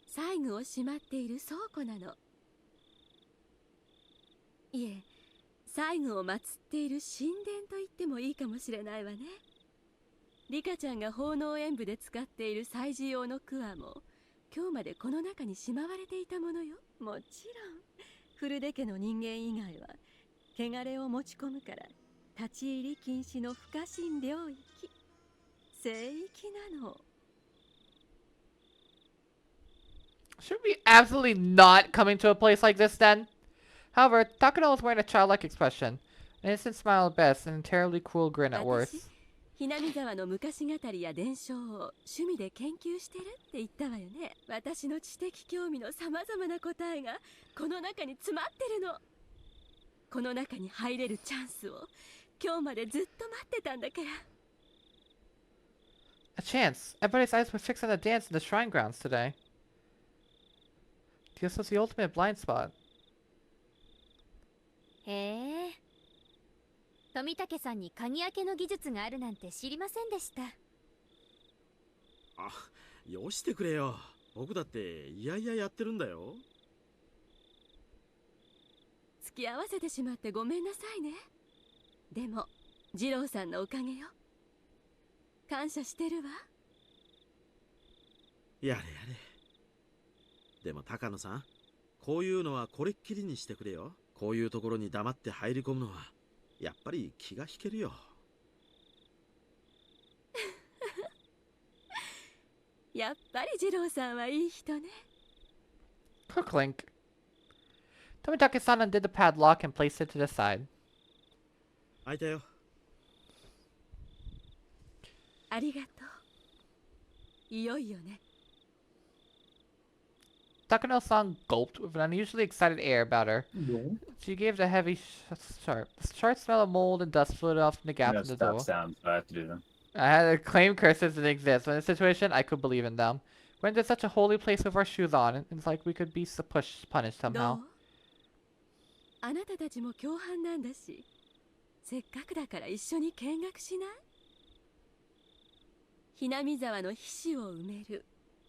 西宮をしまっている倉庫なの。いえ、西宮を祀っている神殿と言ってもいいかもしれないわね。リカちゃんが奉納演舞で使っている祭事用のクワも今日までこの中にしまわれていたものよ。もちろん古出家の人間以外は汚れを持ち込むから立ち入り禁止の不可侵領域、聖域なの。 Should we absolutely not coming to a place like this then? However, Takano was wearing a childlike expression, an innocent smile at best, and a terribly cruel grin at worst. ひなみ沢の昔語りや伝承を趣味で研究してるって言ったわよね。私の知的興味のさまざまな答えがこの中に詰まってるの。この中に入れるチャンスを今日までずっと待ってたんだから。 A chance. Everybody's eyes were fixed on the dance in the shrine grounds today. This was the ultimate blind spot. へえ。富武さんに鍵開けの技術があるなんて知りませんでした。あ、よしてくれよ。僕だっていやいややってるんだよ。付き合わせてしまってごめんなさいね。でも二郎さんのおかげよ。感謝してるわ。やれやれ。でも高野さん、こういうのはこれっきりにしてくれよ。こういうところに黙って入り込むのはやっぱり気が引けるよ。やっぱり二郎さんはいい人ね。Quick link. Tomitake-san undid the padlock and placed it to the side. 開いたよ。ありがとう。いよいよね。 Takano-san gulped with an unusually excited air about her. No. She gave the heavy, sharp smell of mold and dust floated off from the gap No in the stop door. sounds, but I have to do them. I had to claim curses didn't exist. But in this situation, I could believe in them. We're into such a holy place with our shoes on, and it's like we could be punished ど somehow. う？あなたたちも共犯なんだし、せっかくだから一緒に見学しない？ひなみ沢の皮脂を埋める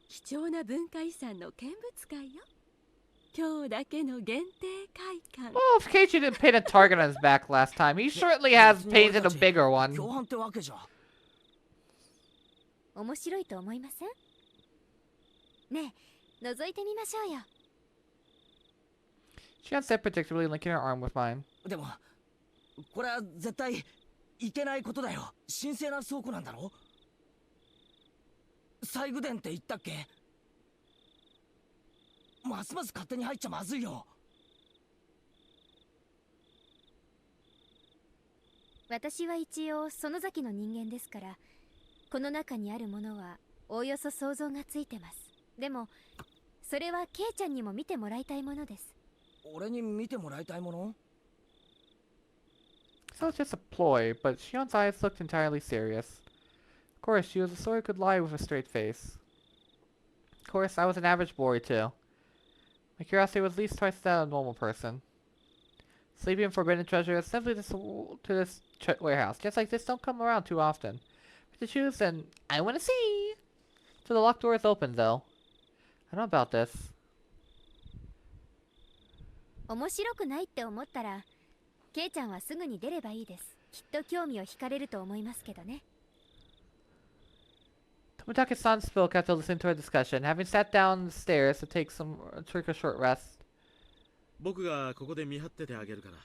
貴重な文化遺産の見物会よ。今日だけの限定会館。 Well, if Keiichi didn't paint a target on his back last time, he certainly has painted a bigger one. 共犯ってわけじゃ。面白いと思いません？ねえ、覗いてみましょうよ。 Shion said predictably, linking her arm with mine. でもこれは絶対いけないことだよ。神聖な倉庫なんだろ。西宮殿って言ったっけ？ますます勝手に入っちゃまずいよ。私は一応園崎の人間ですから、この中にあるものはおおよそ想像がついてます。でもそれはケイちゃんにも見てもらいたいものです。俺に見てもらいたいもの？ So it's just a ploy, but Shion's eyes looked entirely serious. Of course, she was a sort who could lie with a straight face. Of course, I was an average boy, too. My curiosity was at least twice that of a normal person. Sleeping in forbidden treasure is simply to this warehouse. Just like this don't come around too often. With the shoes, then I want to see! So the locked door is open, though. I don't know about this. 面白くないって思ったらケイちゃんはすぐに出ればいいです。きっと興味を惹かれると思いますけどね。Tomitake-san spoke after listening to our discussion, having sat down the stairs to take a short rest. 僕がここで見張っててあげるから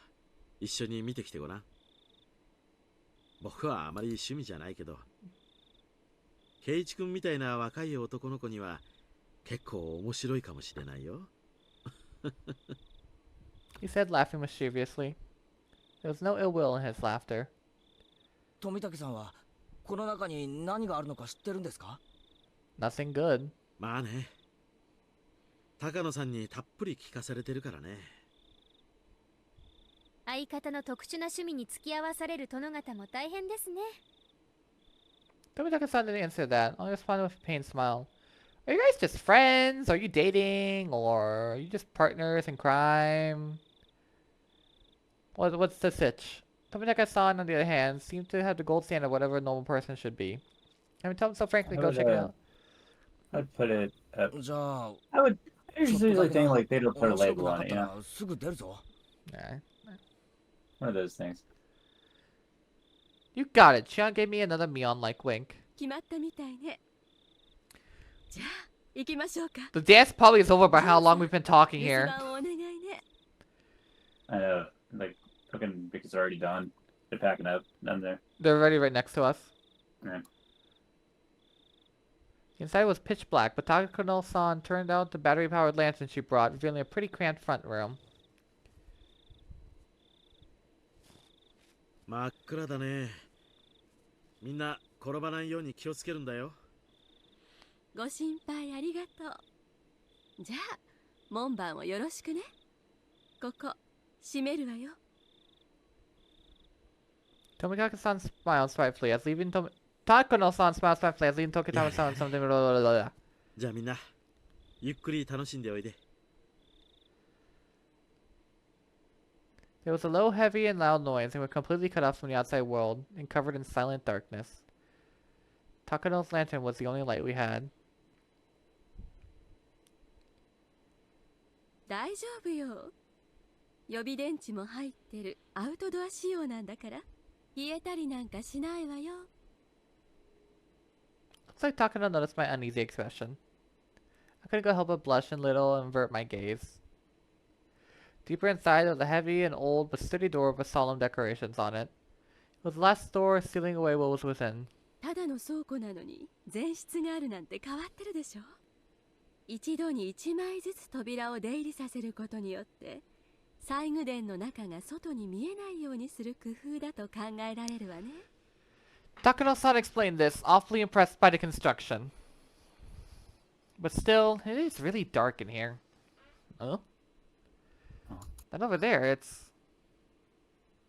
一緒に見てきてごらん。僕はあまり趣味じゃないけど、ケイチ君みたいな若い男の子には結構面白いかもしれないよ。He said, laughing mischievously. There was no ill will in his laughter. 富武さんはこの中に何があるのか知ってるんですか？ Nothing good. まあね。高野さんにたっぷり聞かされてるからね。相方の特殊な趣味に付き合わされる殿方も大変ですね。Tomitake-san didn't answer that, only responded with a pained smile. Are you guys just friends? Are you dating? Or are you just partners in crime? What's the sitch? Tomitake-san, on the other hand, seemed to have the gold standard of whatever a normal person should be. I mean, tell him so frankly, go check it out. I'd put it. じゃあ I would usually think like they don't put a 面白く label な on かっ it, た you ら know. すぐ出るぞ。 Nah. One of those things. You got it. Shion gave me another Mion-like wink. 決まったみたいね。じゃあ行きましょうか。 The dance probably is over by how long we've been talking 留 here. 守番をお願いね。 I know, like fucking because already done. They're packing up. I'm there. They're already right next to us. Yeah. Inside was pitch black, but Takano-san turned out the battery-powered lantern she brought, revealing a pretty cramped front room. 真っ暗だね。みんな転ばないように気をつけるんだよ。ご心配ありがとう。じゃあ門番をよろしくね。ここ閉めるわよ。Tomitake-san smiled spitefully as leaving Takano-san smiled spitefully as leaving Tokitama-san something blah blah blah blah. じゃあみんなゆっくり楽しんでおいで。There was a low, heavy, and loud noise, and we were completely cut off from the outside world and covered in silent darkness. Takano's lantern was the only light we had. 大丈夫よ。予備電池も入ってるアウトドア仕様なんだから、冷えたりなんかしないわよ。Looks like Takano noticed my uneasy expression. I couldn't help but blush a little and avert my gaze. Deeper inside was a heavy and old but sturdy door with solemn decorations on it. It was the last door sealing away what was within. ただの倉庫なのに前室があるなんて変わってるでしょ。一度に1枚ずつ扉を出入りさせることによって西宮殿の中が外に見えないようにする工夫だと考えられるわね。Takano-san explained this, awfully impressed by the construction. But still, it is really dark in here. Huh? And over there, it's...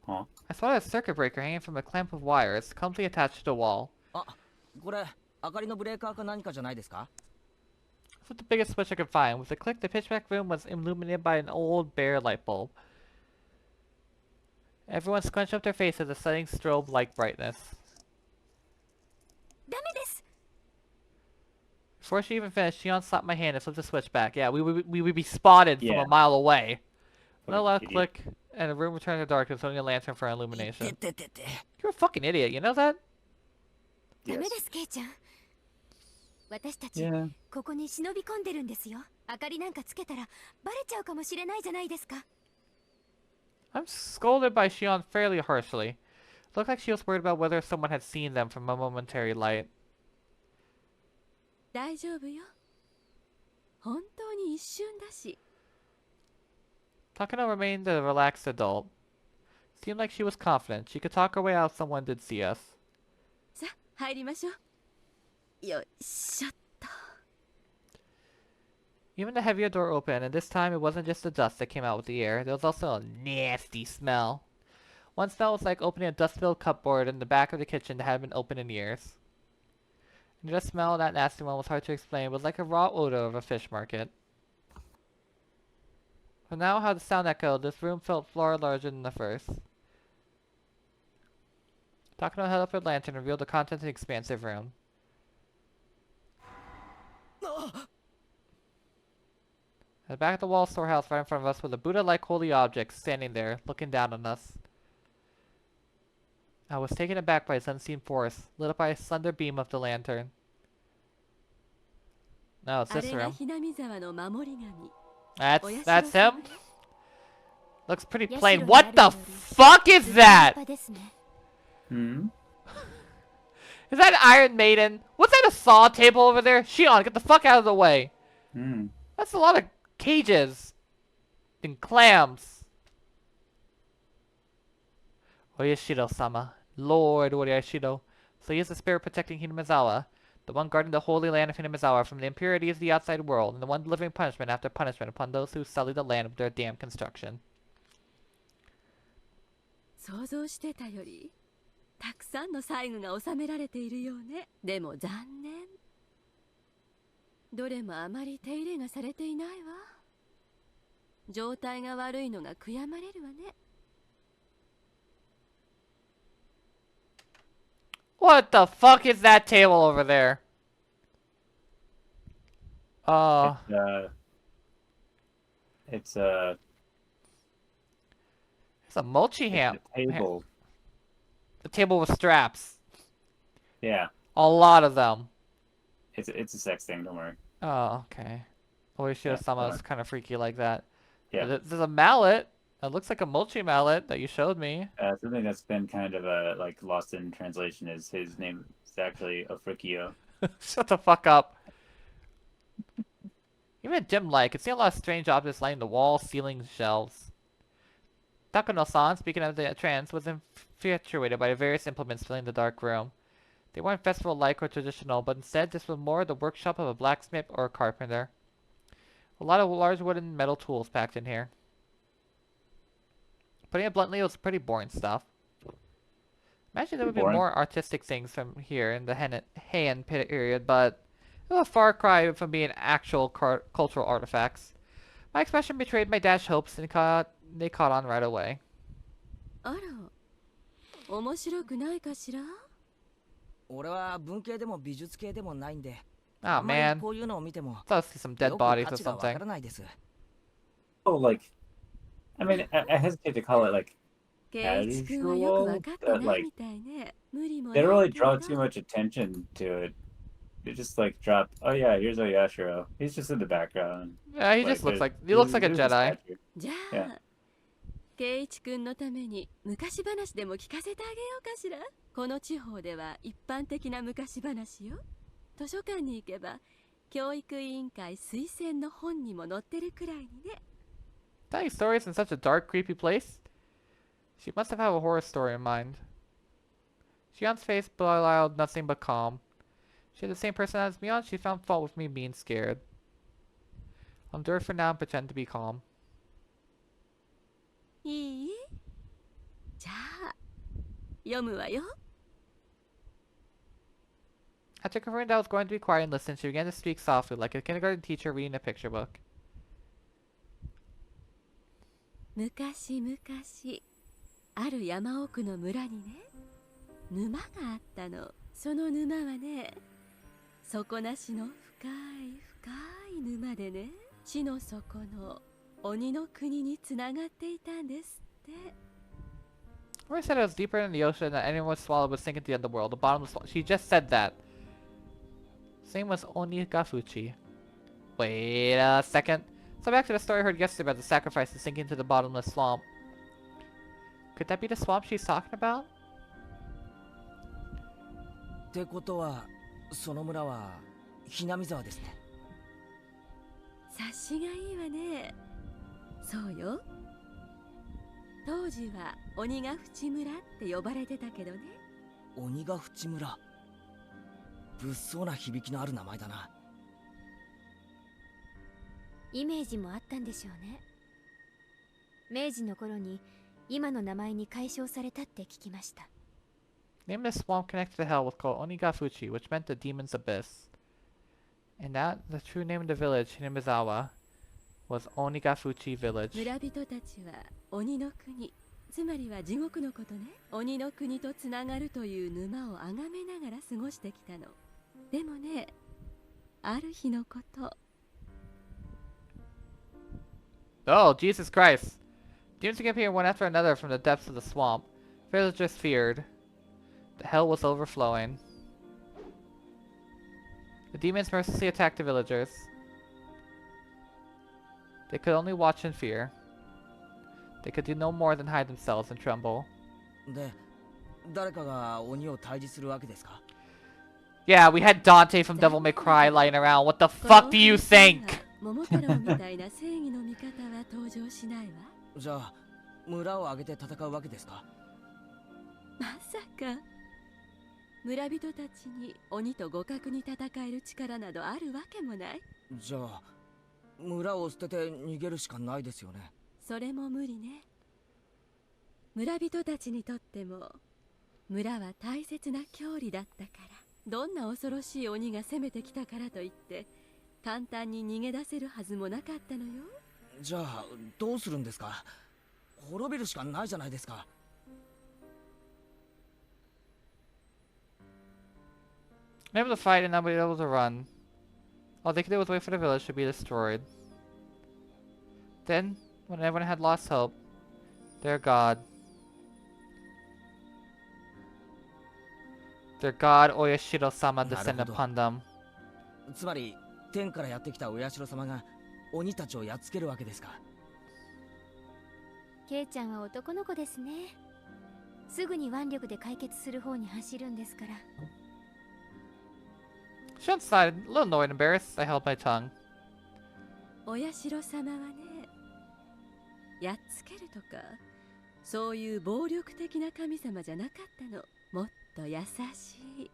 Huh? I saw a circuit breaker hanging from a clamp of wires, clumsily attached to the wall. あ、これ明かりのブレーカーか何かじゃないですか？ This was the biggest switch I could find. With a click, the pitch black room was illuminated by an old, bare light bulb. Everyone scrunched up their faces at the setting strobe-like brightness. ダメです。 Before she even finished, Shion slapped my hand and flipped the switch back. Yeah, we would be spotted from Yeah. a mile away. What No an loud idiot. click, and the room returned to darkness, only a lantern for て illumination. ってってって。 You're a fucking idiot, you know that? ダ Yes. メですケイちゃん。私たち Yeah. ここに忍び込んでるんですよ。明かりなんかつけたらバレちゃうかもしれないじゃないですか。 I'm scolded by Shion fairly harshly. It looked like she was worried about whether someone had seen them from a momentary light. 大丈夫よ。本当に一瞬だし。 Takano remained a relaxed adult. Seemed like she was confident. She could talk her way out if someone did see us. さあ入りましょう。よいしょっと。 Even the heavier door opened, and this time it wasn't just the dust that came out with the air. There was also a nasty smell. One smell was like opening a dust-filled cupboard in the back of the kitchen that hadn't been opened in years. And the smell of that nasty one was hard to explain. It was like a raw odor of a fish market. But now how the sound echoed, this room felt far larger than the first. Takano held up her lantern and revealed the contents of the expansive room. At the back of the wall storehouse right in front of us was a Buddha-like holy object standing there, looking down on us. I was taken aback by its unseen force, lit up by a slender beam of the lantern. No, it's this room. That's him? Looks pretty plain. What the fuck is that? Hmm? Is that Iron Maiden? What's that, a saw table over there? Shion, get the fuck out of the way. Hmm. That's a lot of cages. And clams. Oyashiro-sama. Lord Oyashiro. So he is the spirit protecting Hinamizawa. The one guarding the holy land of Hinamizawa from the impurities of the outside world. And the one delivering punishment after punishment upon those who sully the land with their damned construction. 想像してたよりたくさんの細具が収められているようね。でも残念。どれもあまり手入れがされていないわ。状態が悪いのが悔やまれるわね。What the fuck is that table over there? It's a mochi ham. table. A table with straps. Yeah. A lot of them. It's a sex thing, don't worry. Oh, okay. Oyashiro-sama is kind of freaky like that. Yeah. There's a mallet. It looks like a mochi mallet that you showed me. Something that's been kind of like lost in translation is his name is actually Ofrikyo. Shut the fuck up. Even in dim light, I could see a lot of strange objects lining the walls, ceilings, shelves. Takano-san, speaking of the trance, was infatuated by the various implements filling the dark room. They weren't festival-like or traditional, but instead this was more the workshop of a blacksmith or a carpenter. A lot of large wooden and metal tools packed in here. Putting it bluntly, it was pretty boring stuff. Imagine there would be more artistic things from here in the Heian period, but it was a far cry from being actual cultural artifacts. My expression betrayed my dashed hopes, and they caught on right away. あら、面白くないかしら？俺は文系でも美術系でもないんで。Oh man, thought I see some dead bodies or something. Oh, like, I mean, I hesitate to call it like casual, but like, they don't really draw too much attention to it. They just like drop, oh yeah, here's Oyashiro. He's just in the background. Yeah, he just looks like a Jedi. じゃあ、ケイイチ君のために昔話でも聞かせてあげようかしら。この地方では一般的な昔話よ。図書館に行けば教育委員会推薦の本にも載ってるくらいにね。Telling stories in such a dark, creepy place? She must have had a horror story in mind. Shion's face belied nothing but calm. She had the same personality as me, and she found fault with me being scared. I'll endure it for now and pretend to be calm. いい？じゃあ、読むわよ。After confirming that I was going to be quiet and listen, she began to speak softly, like a kindergarten teacher reading a picture book. 昔々、ある山奥の村にね、沼があったの。その沼はね、底なしの深い深い沼でね、地の底の鬼の国につながっていたんですって。Rory said it was deeper in the ocean than anyone would swallow would sink into the underworld. The bottomless. She just said that. Same was Onigafuchi. Wait a second. So back to the story I heard yesterday about the sacrifice to sink into the bottomless swamp. Could that be the swamp she's talking about? ってことは、その村はひなみ沢ですね。察しがいいわね。そうよ。当時は鬼ヶ淵村って呼ばれてたけどね。鬼ヶ淵村。物騒な響きのある名前だな。イメージもあったんでしょうね。明治の頃に今の名前に改称されたって聞きました。The name of the swamp connected to hell was called Onigafuchi, which meant the demon's abyss. And that, the true name of the village, Hinamizawa, was Onigafuchi Village. 村人たちは鬼の国、つまりは地獄のことね。鬼の国とつながるという沼を崇めながら過ごしてきたの。でもね、ある日のこと。Oh, Jesus Christ. Demons began appearing one after another from the depths of the swamp. Villagers feared. The hell was overflowing. The demons mercilessly attacked the villagers. They could only watch in fear. They could do no more than hide themselves and tremble. で、誰かが鬼を退治するわけですか？ Yeah, we had Dante from Devil May Cry lying around. What the fuck do you think? 桃太郎みたいな正義の味方は登場しないわ。じゃあ、村を挙げて戦うわけですか？まさか。村人たちに鬼と互角に戦える力などあるわけもない。じゃあ、村を捨てて逃げるしかないですよね。それも無理ね。村人たちにとっても村は大切な郷里だったから、どんな恐ろしい鬼が攻めてきたからといって簡単に逃げ出せるはずもなかったのよ。じゃあどうするんですか？滅びるしかないじゃないですか。Unable to fight and not able to run. All they could do was wait for the village to be destroyed. Then, when everyone had lost hope, their god, Oyashiro-sama, descended upon them. つまり天からやってきたお社様が鬼たちをやっつけるわけですか？ケイちゃんは男の子ですね。すぐに腕力で解決する方に走るんですから。Shion sighed, a little annoyed and embarrassed. I held my tongue. お社様はね、やっつけるとかそういう暴力的な神様じゃなかったの。もっと優しい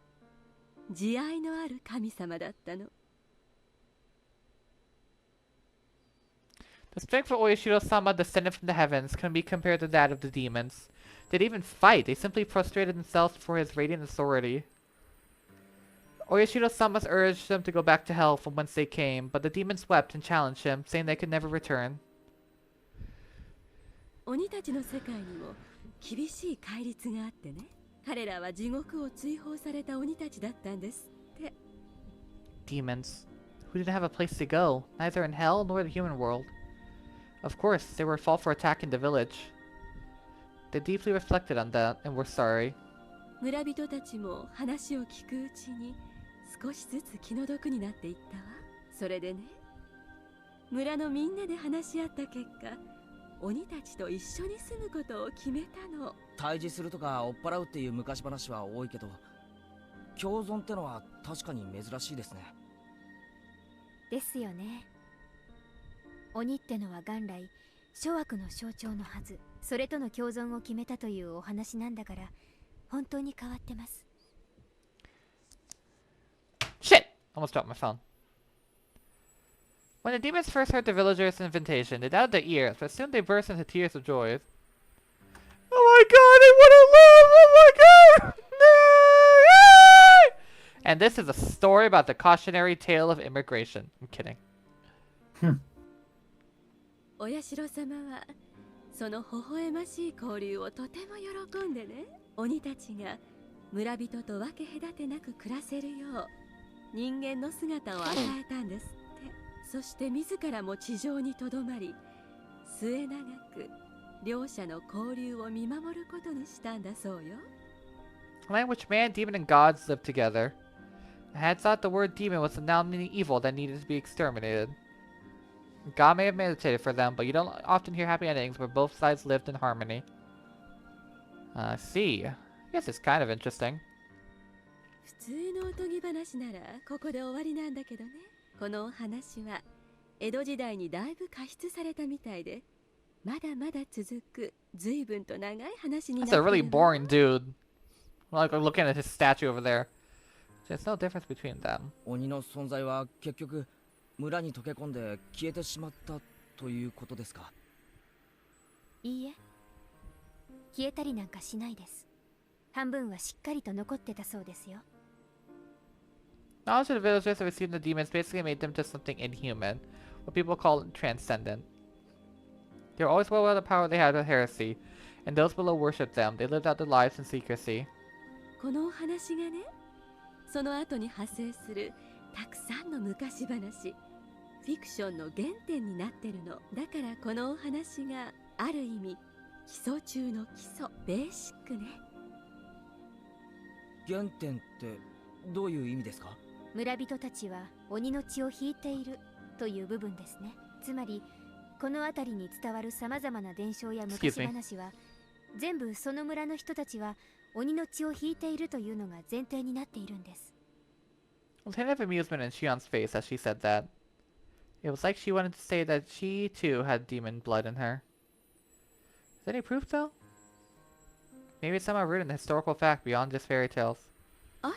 慈愛のある神様だったの。The strength of Oyashiro-sama descended from the heavens couldn't be compared to that of the demons. They didn't even fight, they simply prostrated themselves before his radiant authority. Oyashiro-sama urged them to go back to hell from whence they came, but the demons wept and challenged him, saying they could never return. 鬼たちの世界にも厳しい戒律があってね。彼らは地獄を追放された鬼たちだったんですって。Demons, who didn't have a place to go, neither in hell nor the human world. Of course, they were at fault for attacking the village. They deeply reflected on that and were sorry. 村人たちも話を聞くうちに少しずつ気の毒になっていったわ。それでね、村のみんなで話し合った結果、鬼たちと一緒に住むことを決めたの。退治するとか追っ払うっていう昔話は多いけど、共存ってのは確かに珍しいですね。ですよね。鬼ってのは元来諸悪の象徴のはず。それとの共存を決めたというお話なんだから、本当に変わってます。Shit! Almost dropped my phone. When the demons first heard the villagers' invitation, they doubted their ears, but soon they burst into tears of joy. Oh my god, I want to live! Oh my god! And this is a story about the cautionary tale of immigration. I'm kidding. お社様はその微笑ましい交流をとても喜んでね、鬼たちが村人と分け隔てなく暮らせるよう人間の姿を与えたんですって。そして自らも地上にとどまり、末永く両者の交流を見守ることにしたんだそうよ。 A land in which man, demon, and gods lived together. I had thought the word demon was a noun meaning evil that needed to be exterminated. God may have meditated for them, but you don't often hear happy endings where both sides lived in harmony. I see. I guess it's kind of interesting. 普通のおとぎ話ならここで終わりなんだけどね。このお話は江戸時代にだいぶ加筆されたみたいで、まだまだ続く随分と長い話になっている。 That's a really boring dude. Like looking at his statue over there. There's no difference between them. 鬼の存在は結局村に溶け込んで消えてしまったということですか？いいえ、消えたりなんかしないです。半分はしっかりと残ってたそうですよ。Knowledge of the villagers that received the demons basically made them just something inhuman, what people call transcendent. They were always well aware of the power they had with heresy, and those below worshipped them. They lived out their lives in secrecy. このお話がね、その後に派生するたくさんの昔話、フィクションの原点になってるの。だからこのお話がある意味基礎中の基礎、ベーシックね。原点ってどういう意味ですか？村人たちは鬼の血を引いているという部分ですね。つまりこの辺りに伝わるさまざまな伝承や昔話は全部その村の人たちは鬼の血を引いているというのが前提になっているんです。There was a hint of amusement in Shion's face as she said that. It was like she wanted to say that she too had demon blood in her. Is there any proof though? Maybe it's somehow rooted in historical fact beyond just fairy tales. あら、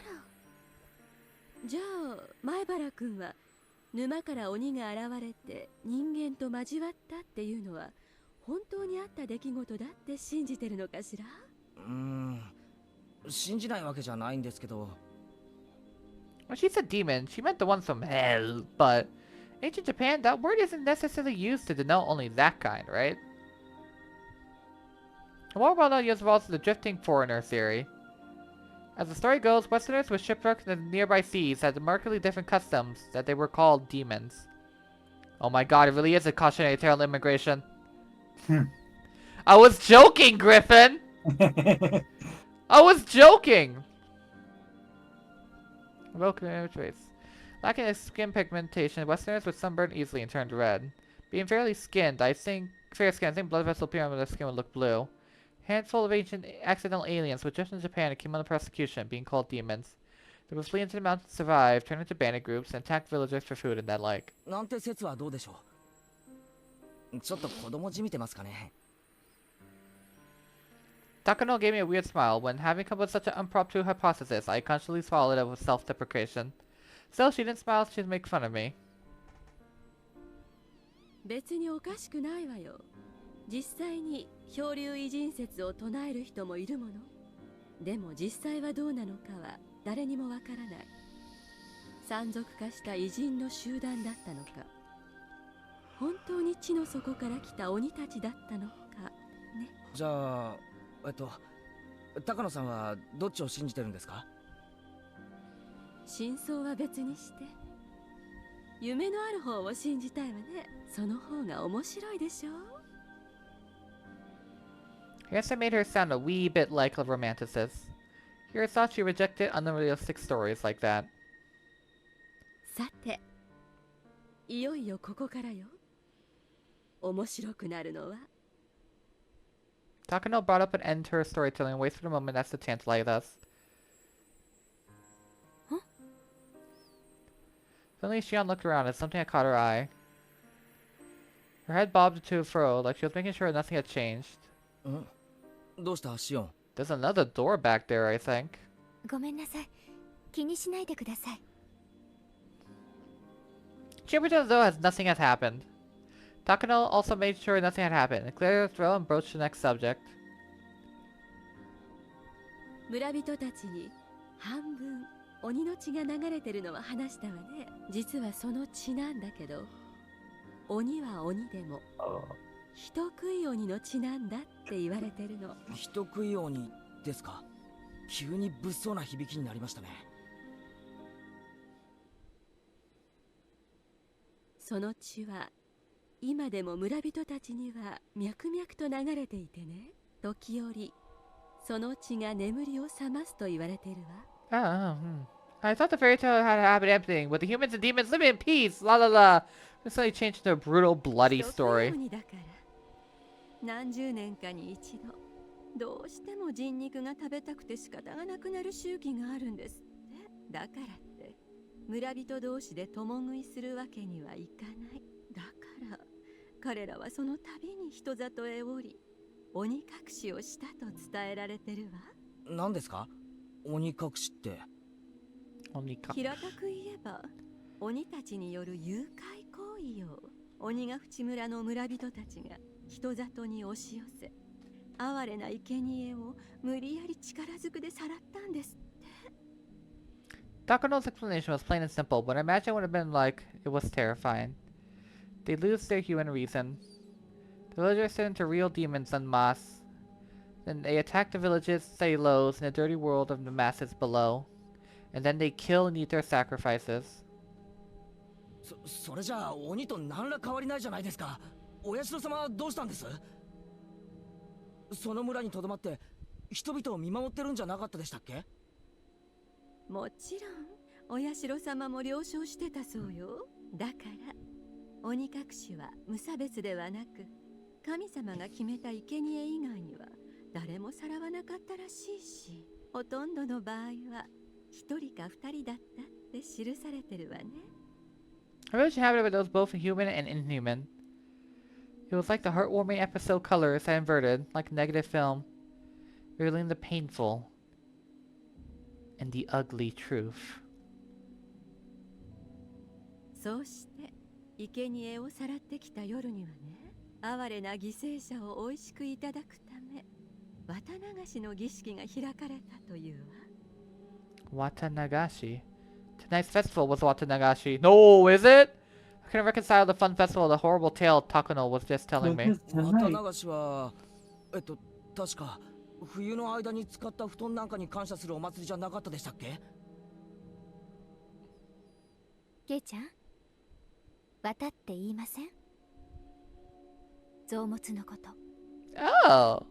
じゃあ前原くんは沼から鬼が現れて人間と交わったっていうのは本当にあった出来事だって信じてるのかしら？信じないわけじゃないんですけど。When she said demon, she meant the ones from hell, but in ancient Japan, that word isn't necessarily used to denote only that kind, right? A more well-known use involves the drifting foreigner theory. As the story goes, Westerners with shipwrecked in the nearby seas had markedly different customs that they were called demons. Oh my god, it really is a cautionary tale of immigration. I was joking, Griffin! I was joking! Welcome traits. Lacking a skin pigmentation, Westerners would sunburn easily and turn red. Being fair skinned, I think blood vessel appearing on their skin would look blue. Handful of ancient accidental aliens would drift in Japan and came under persecution, being called demons. They would flee into the mountains to survive, turn into bandit groups, and attack villagers for food and that like. なんて説はどうでしょう？ちょっと子供じみてますかね。Takano gave me a weird smile. When having come up with such an impromptu hypothesis, I consciously swallowed it with self-deprecation. Still, she didn't smile, she'd make fun of me. 別におかしくないわよ。実際に漂流異人説を唱える人もいるもの。でも実際はどうなのかは誰にもわからない。山賊化した異人の集団だったのか、本当に地の底から来た鬼たちだったのかね。じゃあ高野さんはどっちを信じてるんですか？真相は別にして夢のある方を信じたいわね。その方が面白いでしょう。I guess I made her sound a wee bit like a romanticist. Here I thought she rejected unrealistic stories like that. さて、いよいよここからよ。面白くなるのは。Takano brought up an end to her storytelling and waited for the moment as to tantalize us. Huh? Suddenly Shion looked around and something had caught her eye. Her head bobbed to and fro, like she was making sure nothing had changed. どうしたシオン？ There's another door back there, I think. ごめんなさい。気にしないでください。She pretended as though as nothing had happened. Takano also made sure nothing had happened, and cleared her throat and broached the next subject. 村人たちに半分鬼の血が流れてるのは話したわね。実はその血なんだけど、鬼は鬼でも人食い鬼の血なんだって言われてるの。人食い鬼ですか？急に物騒な響きになりましたね。その血は今でも村人たちには脈々と流れていてね。時折その血が眠りを覚ますと言われてるわ。I thought the fairy tale had a habit of emptying, with the humans and demons living in peace. La la la. This suddenly changed into a brutal, bloody story. 人食い鬼だから何十年かに一度どうしても人肉が食べたくて仕方がなくなる周期があるんですって。だからって村人同士で共食いするわけにはいかない。だから彼らはその度に人里へ降り鬼隠しをしたと伝えられてるわ。何ですか？鬼隠しって。Monika. 平たく言えば鬼たちによる誘拐行為よ。鬼ヶ淵村の村人たちが人里に押し寄せ、哀れな生贄を無理やり力ずくでさらったんです。Takano's explanation was plain and simple, but I imagine it would have been like it was terrifying. They lose their human reason. The villagers turn into real demons en masse. Then they attack the villages, stay lows in the dirty world of the masses below. And then they kill and eat their sacrifices. それじゃあ鬼と何ら変わりないじゃないですか。お社様はどうしたんです？その村にとどまって人々を見守ってるんじゃなかったでしたっけ？もちろんお社様も了承してたそうよ。だから鬼隠しは無差別ではなく、神様が決めた生贄以外には誰もさらわなかったらしいし、ほとんどの場合は一人か二人だったって記されてるわね。I really inhabited with those both human and inhuman. It was like the heartwarming episode colors I inverted, like a negative film, revealing the painful and the ugly truth. そうして生贄をさらってきた夜にはね、哀れな犠牲者を美味しくいただくため、綿流しの儀式が開かれたというわ。Watanagashi. Tonight's festival was Watanagashi. No, is it? I couldn't reconcile the fun festival with the horrible tale Takano was just telling me. 綿流しは確か冬の間に使った布団なんかに感謝するお祭りじゃなかったでしたっけ？ケイちゃん、綿って言いません？臓物のこと。Oh.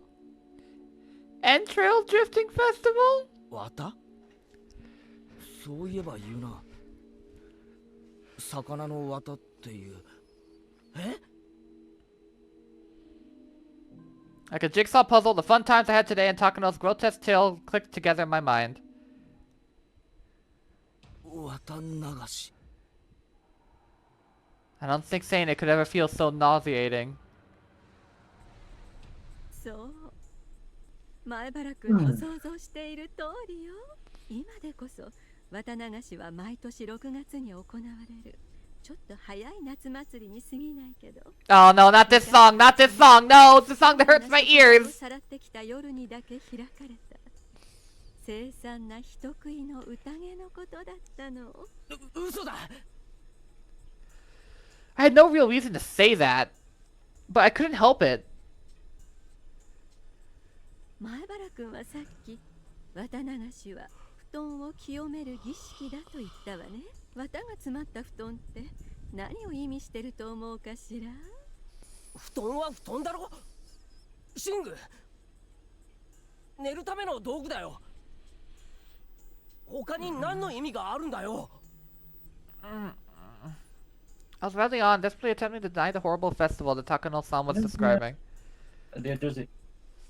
Entrail Drifting Festival? 綿？そういえば言うな。魚の綿っていう。えLike a jigsaw puzzle, the fun times I had today and Takano's grotesque tale clicked together in my mind. 綿流し。I don't think saying it could ever feel so nauseating. そう。前原くんの想像している通りよ。今でこそ綿流しは毎年6月に行われる。ちょっと早い夏祭りに過ぎないけど。Oh no, not this song, not this song, no, it's the song that hurts my ears. さらってきた夜にだけ開かれた。凄惨な人食いの宴のことだったの。嘘だ。I had no real reason to say that, but I couldn't help it. 前原くんはさっき綿流しは布団を清める儀式だと言ったわね。綿が詰まった布団って何を意味してると思うかしら？布団は布団だろ。寝具。寝るための道具だよ。他に何の意味があるんだよ。I was rattling on, desperately attempting to deny the horrible festival that Takano-san was describing. There's a...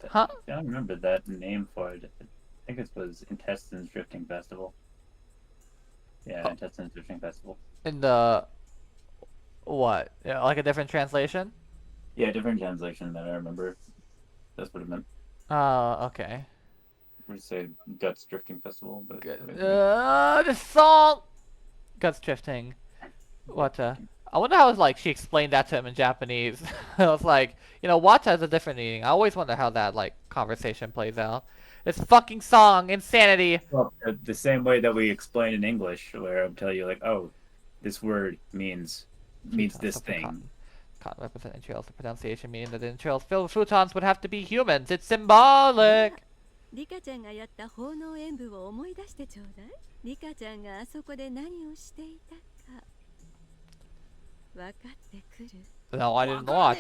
Huh? I don't remember that name for it. I think it was Intestines Drifting Festival. Yeah, Intestines Drifting Festival. In the... What? Yeah, like a different translation? Yeah, different translation that I remember. That's what it meant. Oh, okay. We say Guts Drifting Festival, but... This song! Guts drifting. What, I wonder how, like, she explained that to him in Japanese. I was like, you know, Wata has a different meaning. I always wonder how that, like, conversation plays out. This fucking song, insanity! Well, the same way that we explain in English, where I'll tell you, like, oh, this word means this thing. Can't represent entrails. The pronunciation meaning that the entrails filled with futons would have to be humans. It's symbolic! リカちゃんがやった奉納演舞を思い出してちょうだい。リカちゃんがあそこで何をしていたか分かってくる。No, I didn't watch.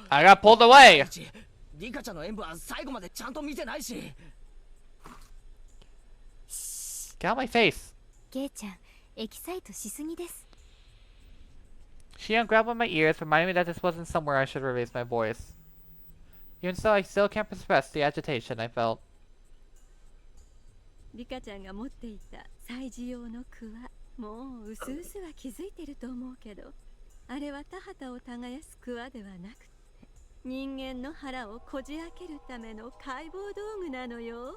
I got pulled away! リカちゃんの演舞は最後までちゃんと見てないし。Get out my face! ケイちゃん、エキサイトしすぎです。Shion grabbed on my ears, reminding me that this wasn't somewhere I should raise my voice. Even so, I still can't suppress the agitation I felt. リカちゃんが持っていた祭事用のクワ、もううすうすは気づいてると思うけど、あれは田畑を耕すクワではなくて、人間の腹をこじ開けるための解剖道具なのよ。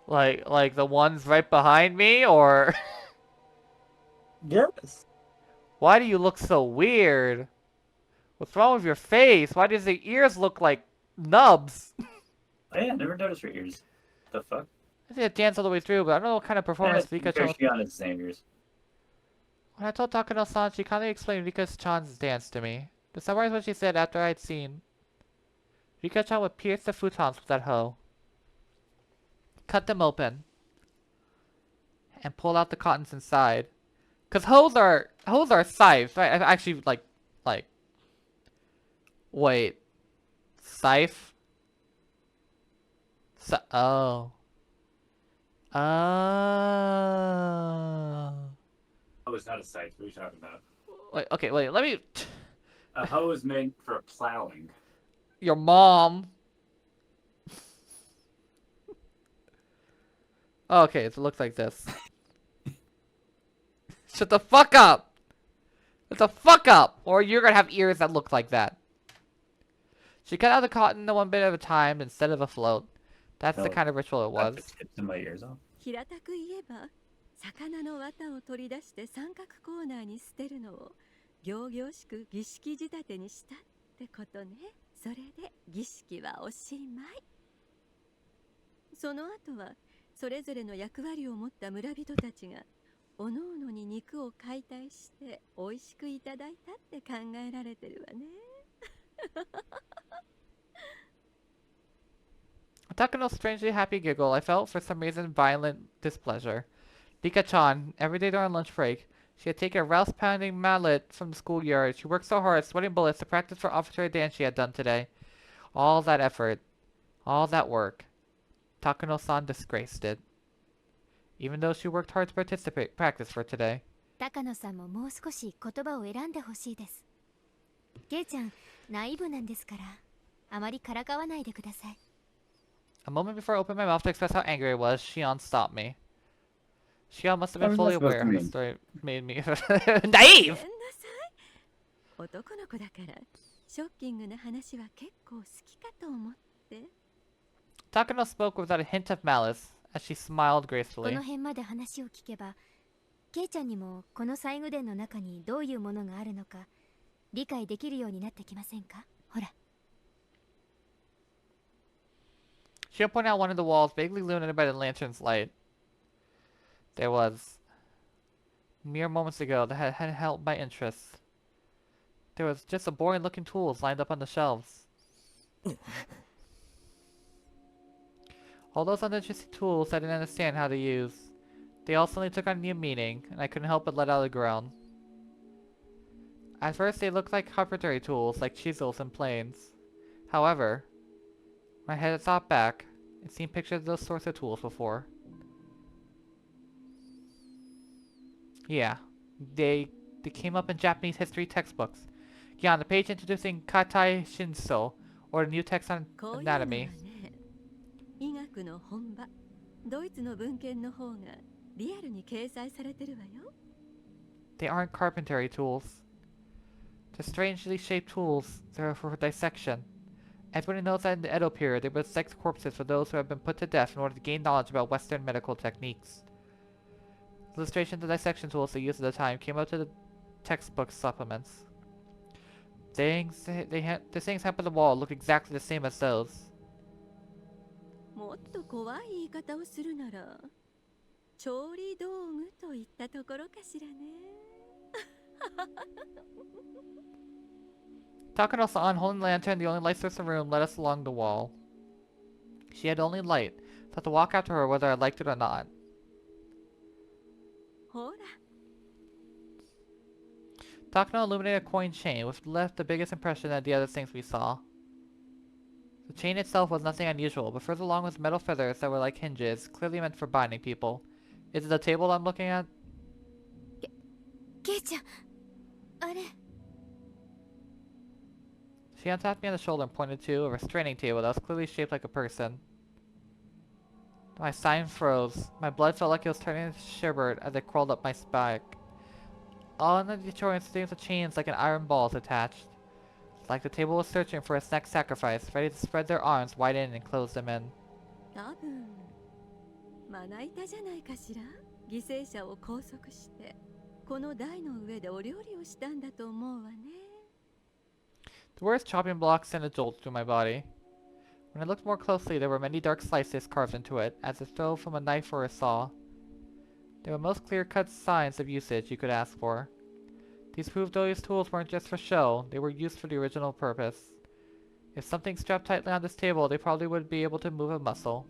Like the ones right behind me, or Yes. why do you look so weird? What's wrong with your face? Why does the ears look like nubs? Oh yeah, never noticed your ears. The fuck? I did a dance all the way through, but I don't know what kind of performance Rika-chan. Shion is the same ears. When I told Takano-san, she kindly explained Rika-chan's dance to me. To summarize what she said after I'd seen, Rika-chan would pierce the futons with that hoe, cut them open, and pull out the cottons inside. Cause hoes are scythes, right? Actually, wait, scythe. Oh. Oh. Oh, it's not a scythe. What are you talking about? Wait, okay, wait, let me... A hoe is meant for plowing. Your mom. Okay, so it looks like this. Shut the fuck up! Shut the fuck up! Or you're gonna have ears that look like that. She cut out the cotton one bit at a time instead of a float. That's the No, kind of ritual it I put was. tips in my ears off. 平たく言えば魚の綿を取り出して三角コーナーに捨てるのを仰々しく儀式仕立てにしたってことね。それで儀式はおしまい。その後はそれぞれの役割を持った村人たちがおのおのに肉を解体して美味しくいただいたって考えられてるわね。Takano's strangely happy giggle, I felt for some reason violent displeasure. Rika-chan, every day during lunch break, she had taken a rouse-pounding mallet from the schoolyard. She worked so hard, sweating bullets, to practice for officer dance she had done today. All that effort, all that work. Takano-san disgraced it. Even though she worked hard to practice for today. 高野さんももう少し言葉を選んでほしいです。ケイちゃん、ナイーブなんですから、あまりからかわないでください。A moment before I opened my mouth to express how angry I was, Shion stopped me. Shion must have been What fully was that supposed aware to her mean? story made me naive! ごめんなさい。男の子だからショッキングな話は結構好きかと思って。Takano spoke without a hint of malice, as she smiled こ gracefully. の辺まで話を聞けば、ケイちゃんにもこの細具殿の中にどういうものがあるのか理解できるようになってきませんか？ほら。Shion pointed out one of the walls, vaguely illuminated by the lantern's light. There was, mere moments ago, that had held my interest. There was just a boring-looking tools lined up on the shelves. All those uninteresting tools I didn't understand how to use. They all suddenly took on new meaning, and I couldn't help but let out a groan. At first they looked like carpentry tools, like chisels and planes. However, my head had thought back, and seen pictures of those sorts of tools before. Yeah, they came up in Japanese history textbooks. Yeah, on the page introducing Katai Shinso, or the new text on こういうのは anatomy. ね、医学の本場、ドイツの文献の方がリアルに掲載されてるわよ。They aren't carpentry tools. They're strangely shaped tools. They're for dissection. Everybody knows that in the Edo period, they would dissect corpses for those who had been put to death in order to gain knowledge about Western medical techniques. Illustrations of dissection tools they used at the time came out to the textbook supplements. The things hung on the wall looked exactly the same as those. もっと怖い言い方をするなら、調理道具といったところかしらね。Takano-san, holding the lantern, the only light source in the room, led us along the wall. She had only light, so I had to walk after her whether I liked it or not. ほら、 Takano illuminated a coin chain, which left the biggest impression than the other things we saw. The chain itself was nothing unusual, but further along was metal feathers that were like hinges, clearly meant for binding people. Is it the table I'm looking at? ケイちゃん、あれ。She untapped me on the shoulder and pointed to a restraining table that was clearly shaped like a person. My spine froze. My blood felt like it was turning to shivered as it crawled up my spine. All in the Detroit streams of chains like an iron balls attached. Like the table was searching for its next sacrifice, ready to spread their arms, widen and close them in. 多分まな板じゃないかしら。犠牲者を拘束してこの台の上でお料理をしたんだと思うわね。 The worst chopping block sent a jolt through my body. When I looked more closely, there were many dark slices carved into it, as if though from a knife or a saw. They were most clear-cut signs of usage you could ask for. These proved these tools weren't just for show, they were used for the original purpose. If something strapped tightly on this table, they probably wouldn't be able to move a muscle.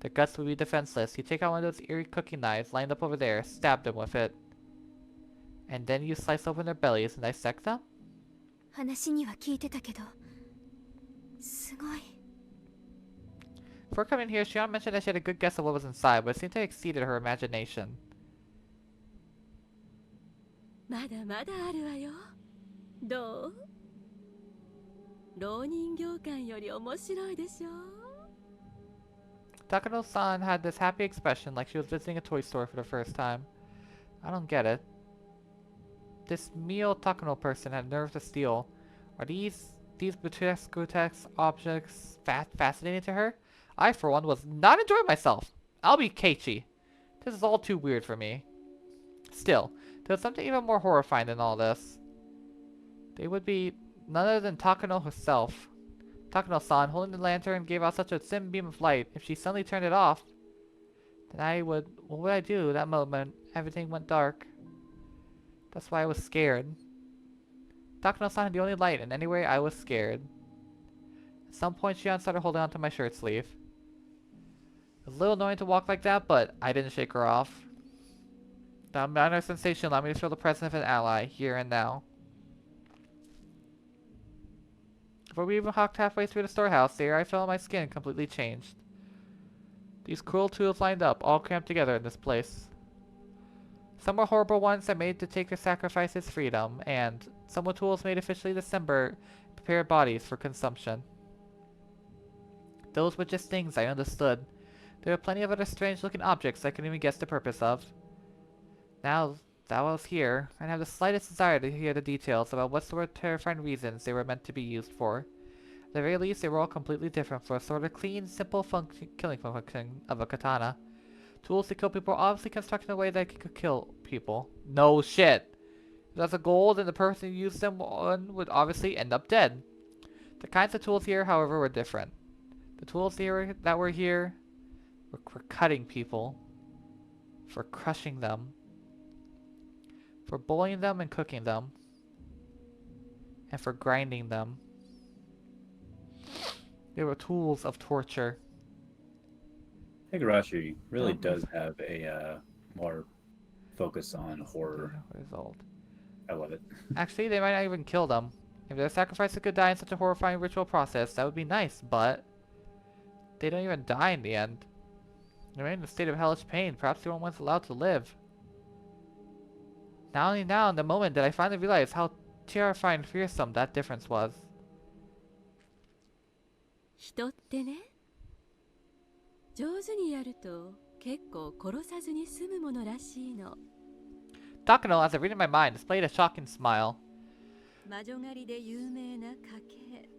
Their guts would be defenseless. You take out one of those eerie cooking knives lined up over there, stab them with it. And then you slice open their bellies and dissect them? 話には聞いてたけど、すごい。Before coming here, Shion mentioned that she had a good guess of what was inside, but it seemed to have exceeded her imagination. まだまだあるわよ。どう？蝋人形館より面白いでしょ。Takano-san had this happy expression like she was visiting a toy store for the first time. I don't get it. This Mio Takano person had nerve to steal. Are these grotesque objects fascinating to her? I, for one, was not enjoying myself. I'll be Keiichi. This is all too weird for me. Still, there was something even more horrifying than all this. They would be none other than Takano herself. Takano-san, holding the lantern, gave out such a thin beam of light. If she suddenly turned it off, then what would I do? That moment, everything went dark. That's why I was scared. Takano-san had the only light, and anyway, I was scared. At some point, Shion started holding onto my shirt sleeve. It was a little annoying to walk like that, but I didn't shake her off. That minor sensation allowed me to feel the presence of an ally, here and now. Before we even walked halfway through the storehouse, the air I felt on my skin completely changed. These cruel tools lined up, all cramped together in this place. Some were horrible ones that made to take their sacrifices freedom, and some were tools made officially to dismember prepared bodies for consumption. Those were just things I understood. There were plenty of other strange-looking objects I couldn't even guess the purpose of. Now that I was here, I didn't have the slightest desire to hear the details about what sort of terrifying reasons they were meant to be used for. At the very least, they were all completely different for a sort of clean, simple killing function of a katana. Tools to kill people are obviously constructed in a way that could kill people. No shit! If that's a goal, then the person who used them on would obviously end up dead. The kinds of tools here, however, were different. The tools here that were here were for cutting people, for crushing them, for boiling them and cooking them, and for grinding them. They were tools of torture. Higurashi really does have a more focus on horror. Result. I love it. Actually, they might not even kill them. If their sacrifices could die in such a horrifying ritual process, that would be nice, but they don't even die in the end. They remain in a state of hellish pain. Perhaps they weren't once allowed to live. Not only now, in the moment, did I finally realize how terrifying and fearsome that difference was. 人ってね、上手にやると結構殺さずに済むものらしいの。Takano, as I read in my mind, displayed a shocking smile. 魔女狩りで有名な家系、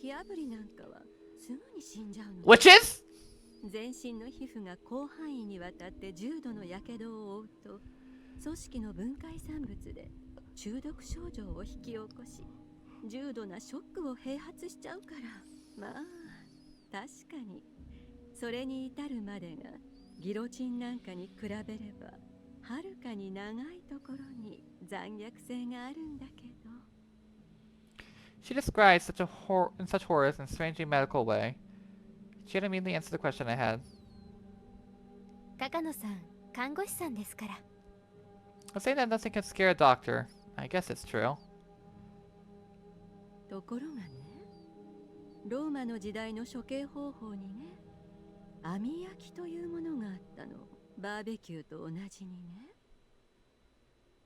火あぶりなんかはすぐに死んじゃうの。Witches?全身の皮膚が広範囲にわたって重度の火傷を負うと、組織の分解産物で中毒症状を引き起こし、重度なショックを併発しちゃうから、まあ確かにそれに至るまでがギロチンなんかに比べればはるかに長いところに残虐性があるんだけど。She described such horrors in a strangely medical way. She had immediately answered the question I had. 高野さん、看護師さんですから。I'm saying that nothing can scare a doctor. I guess it's true. ところがね、ローマの時代の処刑方法にね、網焼きというものがあったの。バーベキューと同じにね。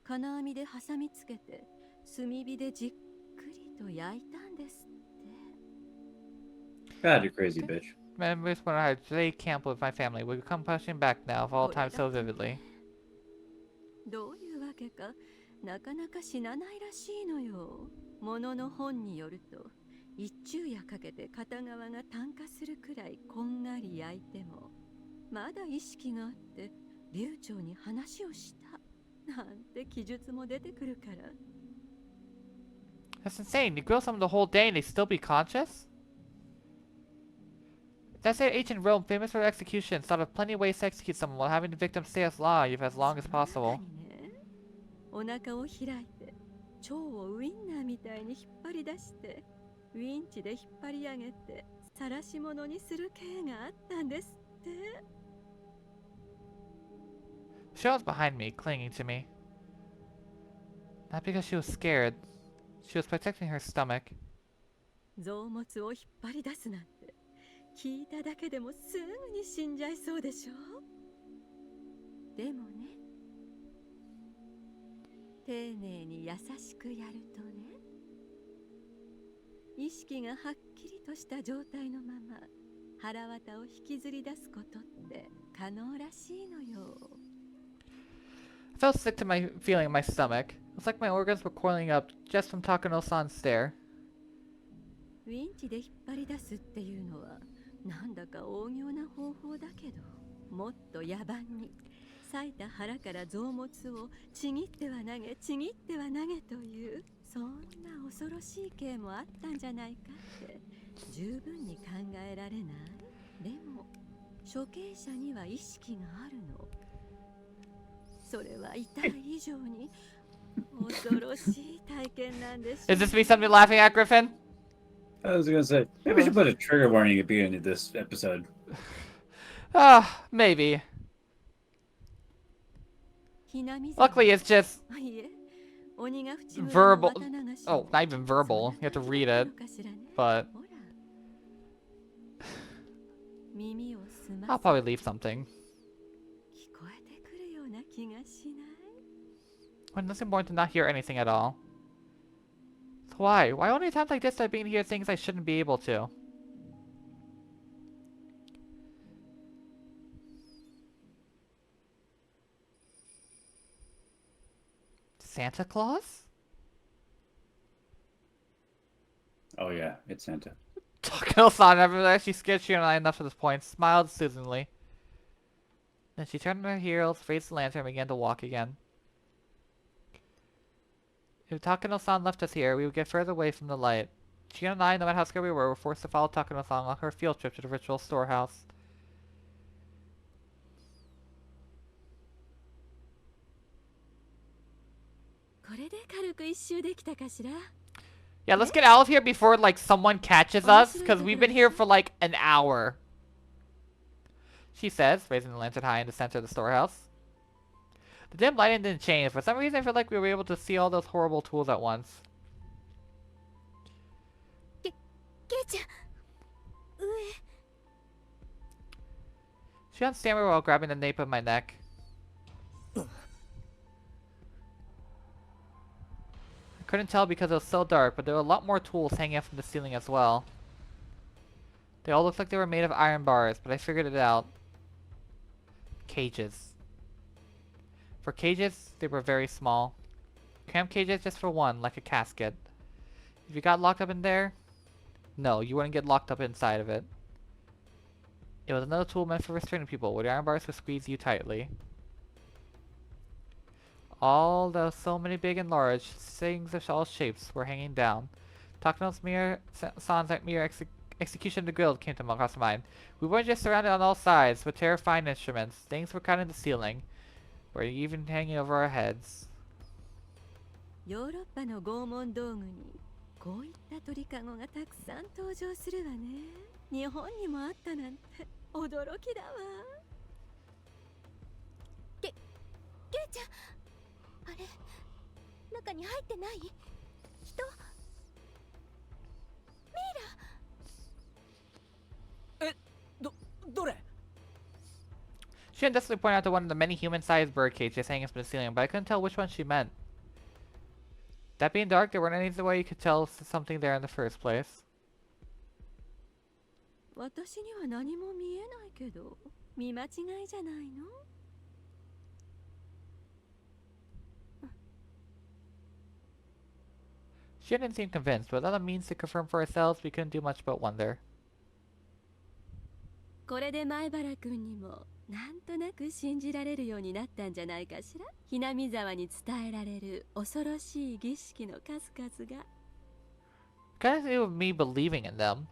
金網で挟みつけて炭火でじっくりと焼いたんですって。 God, you crazy bitch. Memories when I had today camp with my family would come pushing back now of all time so vividly. どういうわけか、なかなか死なないらしいのよ。ものの本によると、一昼夜かけて片側が炭化するくらいこんがり焼いても、まだ意識があって流暢に話をしたなんて記述も出てくるから。 That's insane. You grill someone the whole day and they still be conscious? That's it. Ancient Rome, famous for executions, thought of plenty of ways to execute someone while having the victim stay alive as long as possible. お腹を開いて腸をウインナーみたいに引っ張り出してウィンチで引っ張り上げて晒し物にする刑があったんですって。 Shion's behind me, clinging to me. Not because she was scared. She was protecting her stomach. 臓物を引っ張り出すなんて聞いただけでもすぐに死んじゃいそうでしょ。でもね、丁寧に優しくやるとね、意識がはっきりとした状態のまま腹綿を引きずり出すことって可能らしいのよ。 I felt sick to my feeling in my stomach. It was like my organs were coiling up just from Takano-san's stare. ウィンチで引っ張り出すっていうのはなんだか大行な方法だけど、もっと野蛮に裂いた腹から臓物をちぎっては投げちぎっては投げというそんな恐ろしい刑もあったんじゃないかって十分に考えられない？でも処刑者には意識があるの。それは痛い以上に恐ろしい体験なんでしょ。 Is this me something laughing at, Griffin? I was gonna say, maybe we should put a trigger warning at the beginning of this episode. Maybe. Luckily, it's just verbal. Oh, not even verbal. You have to read it. But I'll probably leave something. When it's important to not hear anything at all. So why? Why only times like this do I begin to hear things I shouldn't be able to? Santa Claus? Oh yeah, it's Santa. Takano-san never actually scared Shion and I enough at this point, smiled soothingly. Then she turned on her heels, faced the lantern, and began to walk again. If Takano-san left us here, we would get further away from the light. Shion and I, no matter how scared we were forced to follow Takano-san on her field trip to the ritual storehouse. Yeah, let's get out of here before, like, someone catches us, because we've been here for, like, an hour. She says, raising the lantern high in the center of the storehouse. The dim lighting didn't change. For some reason, I feel like we were able to see all those horrible tools at once. She stammered while grabbing the nape of my neck. I couldn't tell because it was so dark, but there were a lot more tools hanging up from the ceiling as well. They all looked like they were made of iron bars, but I figured it out. Cages. For cages, they were very small. Cramped cages just for one, like a casket. If you got locked up in there, no, you wouldn't get locked up inside of it. It was another tool meant for restraining people, where the iron bars would squeeze you tightly. All those so many big and large, things of all shapes were hanging down. Takano's San's mere execution of the guild came to across mind. We weren't just surrounded on all sides with terrifying instruments. Things were cut in the ceiling. Were even hanging over our heads. ヨーロッパの拷問道具にこういった鳥かごがたくさん登場するわね。日本にもあったなんて驚きだわ。ケイちゃん、あれ中に入ってない？人？ミイラ？どれ？ She desperately pointed out to one of the many human-sized bird cages hanging from the ceiling, but I couldn't tell which one she meant. That being dark, there weren't any way you could tell something there in the first place. 私には何も見えないけど、見間違いじゃないの？She didn't seem convinced, but without a means to confirm for ourselves, we couldn't do much but wonder. これで前原君にもなんとなく信じられるようになったんじゃないかしら。ひなみ沢に伝えられる恐ろしい儀式の数々が。Kind of do with me believing in them.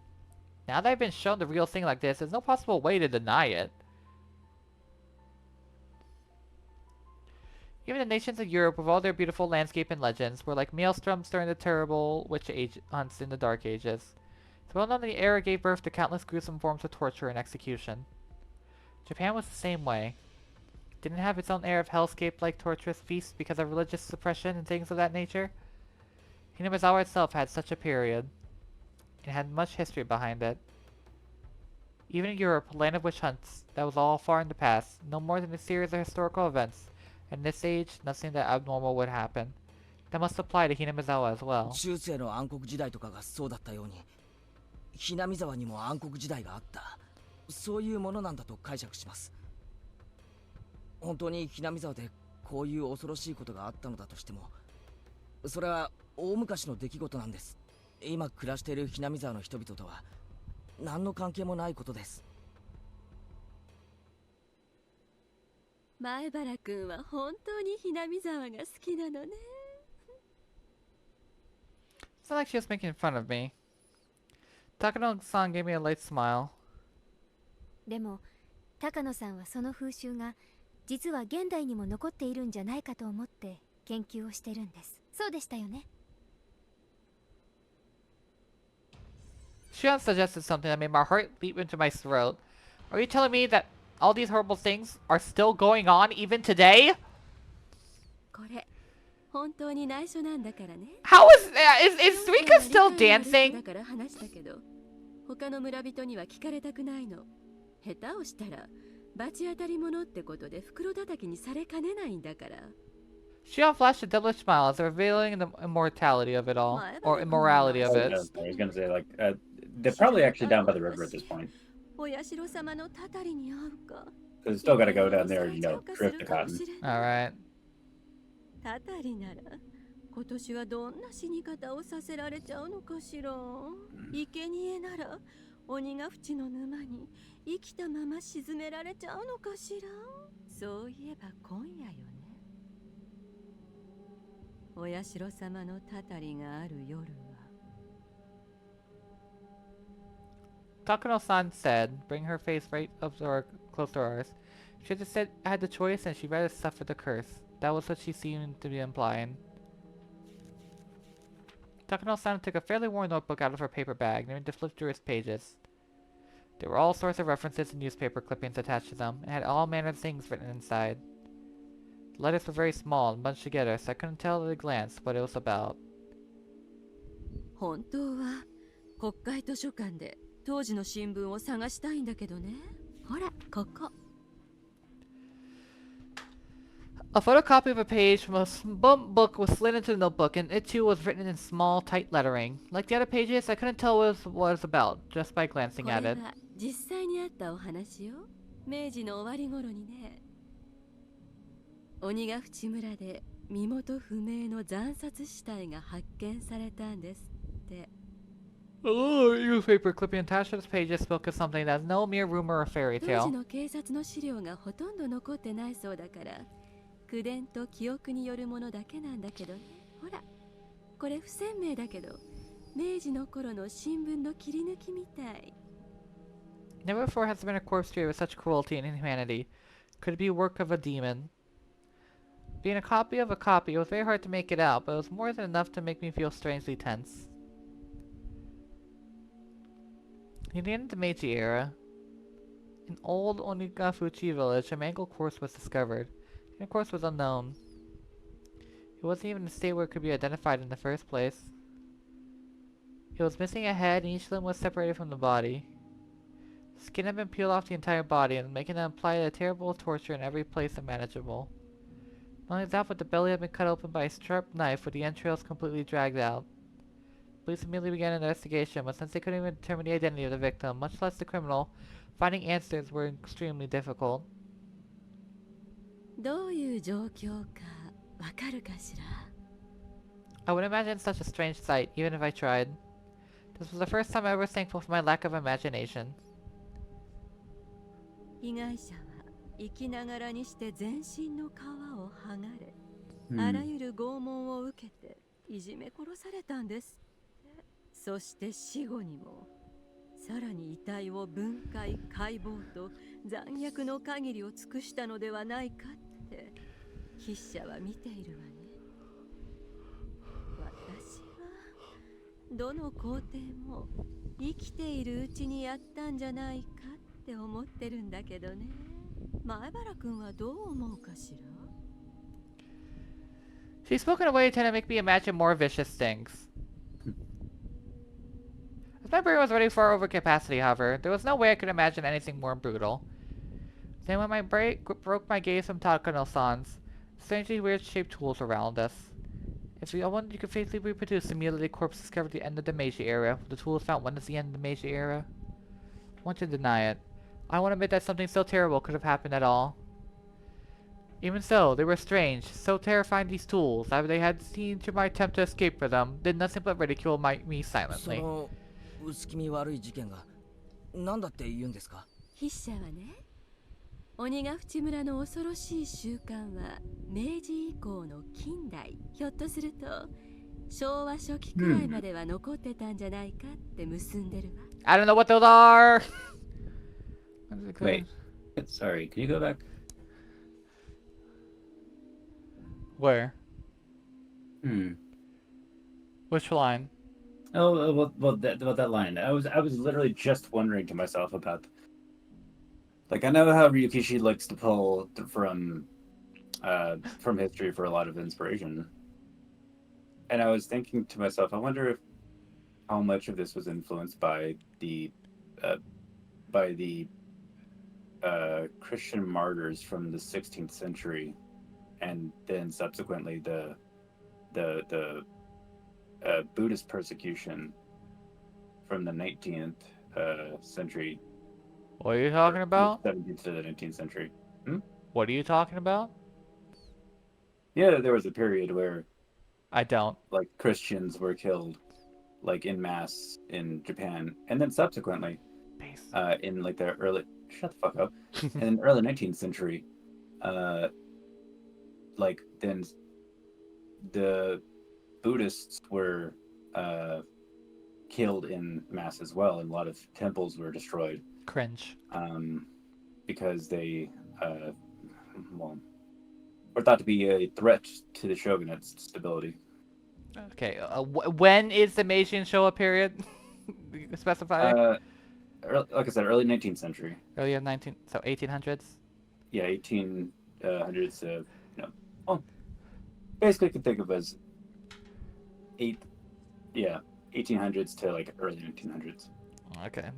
Now that I've been shown the real thing like this, there's no possible way to deny it. Even the nations of Europe, with all their beautiful landscape and legends, were like maelstroms during the terrible witch age hunts in the Dark Ages. It's well known that the era gave birth to countless gruesome forms of torture and execution. Japan was the same way. It didn't have its own air of hellscape-like torturous feasts because of religious suppression and things of that nature. Hinamizawa itself had such a period. It had much history behind it. Even in Europe, a land of witch hunts, that was all far in the past, no more than a series of historical events. In this age, nothing that abnormal would happen. That must apply to Hinamizawa as well. 中世の暗黒時代とかがそうだったように、ひなみ沢にも暗黒時代があった。そういうものなんだと解釈します。本当にひなみ沢でこういう恐ろしいことがあったのだとしても、それは大昔の出来事なんです。今暮らしているひなみ沢の人々とは何の関係もないことです。前原くんは本当にひなみ沢が好きなのね。It's not like she was making fun of me. Takano-san gave me a light smile. でも高野さんはその風習が実は現代にも残っているんじゃないかと思って研究をしてるんです。そうでしたよね。Shion suggested something that made my heart leap into my throat. Are you telling me that all these horrible things are still going on even today? これ本当に内緒なんだからね。How is Rika still だ dancing? から話したけど、他の村人には聞かれたくないの。下手をしたら罰当たり者ってことで袋叩きにされかねないんだから。Shion flashed a devilish smile as revealing the immortality of it all, or immorality of it. I was gonna say, like, they're probably actually down by the river at this point. お社様のたたりに会うか。Because still gotta go down there, drift the cotton. Alright. たたりなら今年はどんな死に方をさせられちゃうのかしら。生贄なら鬼ヶ淵の沼に生きたまま沈められちゃうのかしら。そういえば今夜よね。お社様のたたりがある夜は。Takano-san said, bringing her face right up to her, close to ours. She just said I had the choice and she'd rather suffer the curse. That was what she seemed to be implying. Takano-san took a fairly worn notebook out of her paper bag, needing to flip through its pages. There were all sorts of references and newspaper clippings attached to them, and had all manner of things written inside. The letters were very small and bunched together, so I couldn't tell at a glance what it was about. 本当は国会図書館で当時の新聞を探したいんだけどね。ほら、ここ。A photocopy of a page from a book was slid into the notebook, and it too was written in small, tight lettering. Like the other pages, I couldn't tell what it was about, just by glancing at it. これは実際にあったお話よ。明治の終わり頃にね。鬼ヶ淵村で身元不明の惨殺死体が発見されたんですって。Oh, newspaper clipping attached to this page spoke of something that's no mere rumor or fairy 当時 tale. の警察の資料がほとんど残ってないそうだから、口伝と記憶によるものだけなんだけどね。ほら、これ不鮮明だけど、明治の頃の新聞の切り抜きみたい。Never before has there been a corpse treated with such cruelty and inhumanity. Could it be work of a demon? Being a copy of a copy, it was very hard to make it out, but it was more than enough to make me feel strangely tense. Near the end of the Meiji era, in old Onigafuchi village, a mangled corpse was discovered. The corpse was unknown. It wasn't even in a state where it could be identified in the first place. It was missing a head, and each limb was separated from the body. The skin had been peeled off the entire body, and making it imply a terrible torture in every place imaginable. Not only that, but the belly had been cut open by a sharp knife with the entrails completely dragged out. Police immediately began an investigation, but since they couldn't even determine the identity of the victim, much less the criminal, finding answers were extremely difficult. どういう状況かわかるかしら。 I wouldn't imagine such a strange sight, even if I tried. This was the first time I was thankful for my lack of imagination. 被害者は生きながらにして全身の皮を剥がれ、Hmm. あらゆる拷問を受けていじめ殺されたんですって。そして死後にもさらに遺体を分解解剖と残虐の限りを尽くしたのではないかって筆者は見ているわね。私はどの工程も生きているうちにやったんじゃないかって思ってるんだけどね。前原くんはどう思うかしら。 She spoke in a way to tend to make me imagine more vicious things. As my brain was already far over capacity, however, there was no way I could imagine anything more brutal. Then when my brain broke my gaze from Takano-san's strangely weird-shaped tools around us. If we all wanted, you could faithfully reproduce the mutilated corpse discovered at the end of the Meiji era, the tools found when it's the end of the Meiji era. I want to deny it. I want to admit that something so terrible could have happened at all. Even so, they were strange, so terrifying these tools, that they had seen through my attempt to escape for them, did nothing but ridicule me silently. その薄気味悪い事件が何だって言うんですか。筆者はね、鬼ヶ淵村の恐ろしい習慣は明治以降の近代、ひょっとすると昭和初期くらいまでは残ってたんじゃないかって結んでるわ。I don't know what those are! Wait. Sorry, can you go back? Where? Hmm. Which line? Oh, well, that line. I was literally just wondering to myself about. Like, I know how Ryukishi likes to pull from history for a lot of inspiration, and I was thinking to myself, I wonder how much of this was influenced by the Christian martyrs from the 16th century, and then subsequently the Buddhist persecution from the 19th century. What are you talking about? 17th to the 19th century. What are you talking about? Yeah, there was a period where I don't. like Christians were killed, like in mass in Japan, and then subsequently, in like the early shut the fuck up, in the early 19th century, like then the Buddhists were killed in mass as well, and a lot of temples were destroyed. Cringe. Because they were thought to be a threat to the shogunate's stability. Okay, when is the Meiji Showa period? Specify? Like I said, early 19th century. Earlier 19th, so 1800s? Yeah, 1800s to, well, basically you could think of as 1800s to like early 1900s. Okay.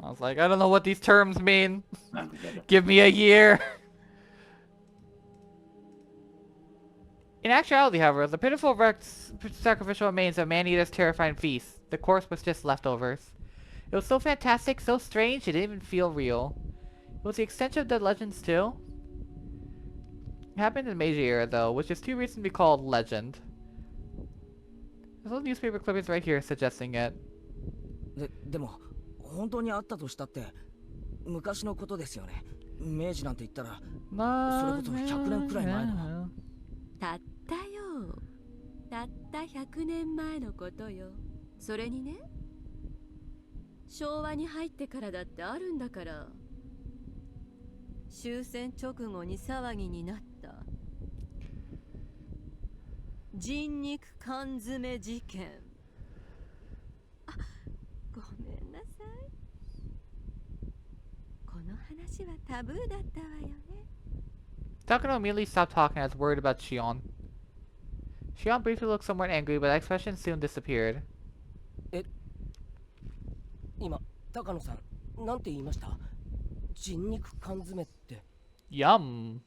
I was like, I don't know what these terms mean. No, Give me a year. In actuality, however, the pitiful sacrificial remains of man-eater's terrifying feast. The corpse was just leftovers. It was so fantastic, so strange, it didn't even feel real. It was the extension of the legends too. It happened in the Meiji era, though, which is too recent to be called legend. There's little newspaper clippings right here suggesting it. でも本当にあったとしたって昔のことですよね。明治なんて言ったらそれこそ100年くらい前の。たったよ。たった100年前のことよ。それにね、昭和に入ってからだってあるんだから。終戦直後に騒ぎになった人肉缶詰事件。あ、ごめんなさい。この話はタブーだったわよね。Takano immediately stopped talking as worried about Shion. Shion briefly looked somewhat angry, but that expression soon disappeared. 今、高野さん、なんて言いました？人肉缶詰って。Yum.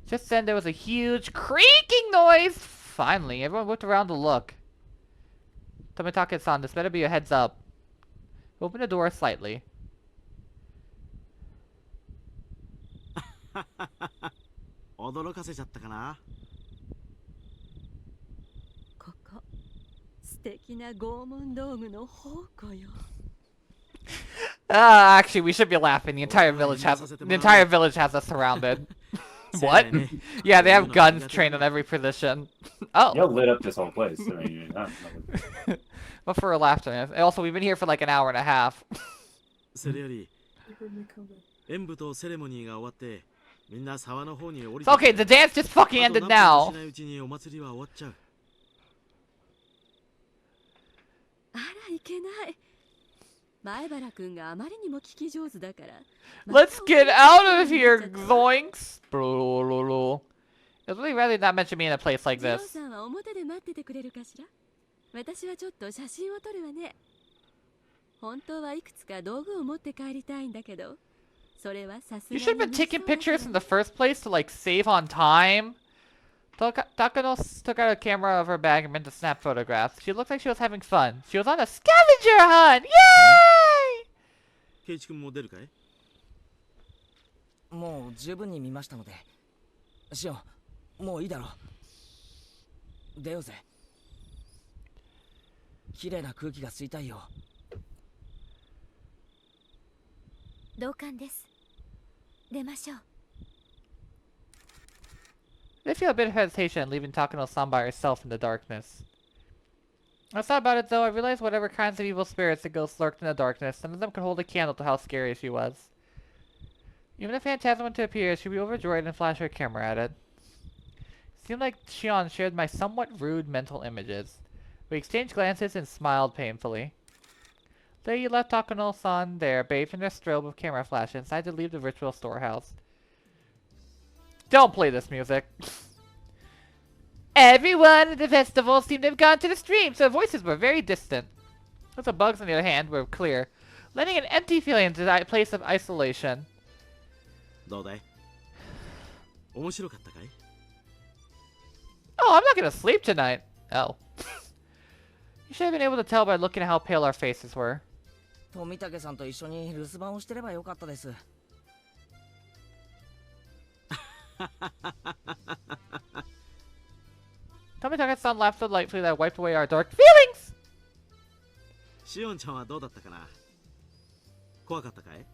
Just then there was a huge creaking noise! Finally, everyone looked around to look. Tomitake-san, this better be a heads up. Open the door slightly. 驚かせちゃったかな。ここ素敵な拷問道具の宝庫よ。Actually, we should be laughing. The entire village has us surrounded. What? Yeah, they have guns trained in every position. Oh. Y'all lit up this whole place. I mean, you're not. But for a laughter. And also, we've been here for like an hour and a half. それより演舞とセレモニーが終わってみんな沢の方に降り It's okay, the dance just fucking ended now. しないうちにお祭りは終わっちゃう。あらいけない。前原くんがあまりにも聞き上手だから。 Let's get out of here, zoinks! It's really rather not meant to be in a place like ジョー this. さんは表で待っててくれるかしら。私はちょっと写真を撮るわね。本当はいくつか道具を持って帰りたいんだけど、それはさすが You に should have been taking pictures in the first place to like save on time. Takano took out a camera of her bag and meant to snap photographs. She looked like she was having fun. She was on a scavenger hunt! Yay! ケイチ君も出るかい？もう十分に見ましたので。シオン、もういいだろう。出ようぜ。綺麗な空気が吸いたいよ。同感です。出ましょう。I feel a bit of hesitation leaving Takano-san by herself in the darkness. I thought about it though, I realized whatever kinds of evil spirits and ghosts lurked in the darkness, none of them could hold a candle to how scary she was. Even if Phantasm were to appear, she'd be overjoyed and flash her camera at it. It seemed like Shion shared my somewhat rude mental images. We exchanged glances and smiled painfully. They left Takano-san there, bathed in a strobe of camera flash, and decided to leave the ritual storehouse. Don't play this music. Everyone at the festival seemed to have gone to the stream, so the voices were very distant. The bugs, on the other hand, were clear, lending an empty feeling to that place of isolation. どうだい？面白かったかい？ Oh, I'm not gonna sleep tonight. Oh. You should have been able to tell by looking at how pale our faces were. 富武さんと一緒に留守番をしてればよかったです。Tomitaka-san laughed so lightly that I wiped away our dark feelings! シオンちゃんはどうだったかな？怖かったかい？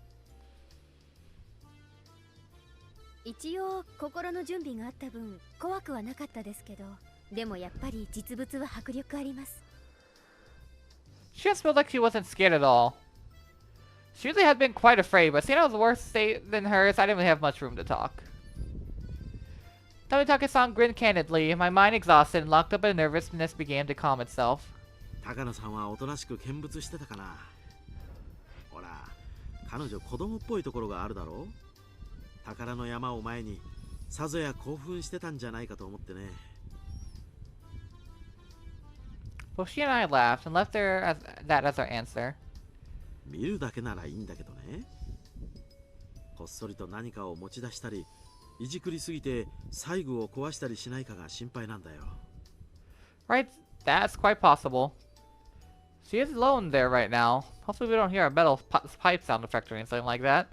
一応心の準備があった分怖くはなかったですけど、でもやっぱり実物は迫力あります。 She just felt like she wasn't scared at all. She usually had been quite afraid, but seeing I was worse state than hers, I didn't really have much room to talk. Tomitaka-san grinned candidly, my mind exhausted and locked up in nervousness began to calm itself. 高野さんはおとなしく見物してたかな？ほら、彼女子供っぽいところがあるだろう？宝の山を前にさぞや興奮してたんじゃないかと思ってね。Both she and I laughed and left that as our answer. 見るだけならいいんだけどね。こっそりと何かを持ち出したり、いじくりすぎて細具を壊したりしないかが心配なんだよ。Right, that's quite possible. She is alone there right now. Hopefully we don't hear a metal pipe sound effect or anything like that.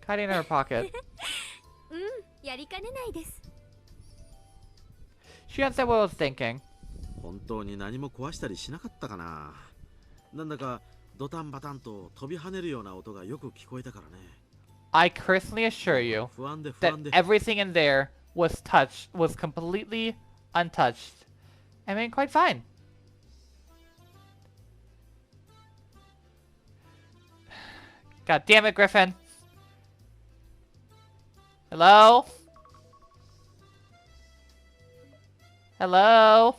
Hiding in her pocket. やりかねないです。 She understood what I was thinking. 本当に何も壊したりしなかったかな。なんだかドタンバタンと飛び跳ねるような音がよく聞こえたからね。I personally assure you that everything in there was completely untouched. I mean, quite fine. God damn it, Griffin. Hello? Hello?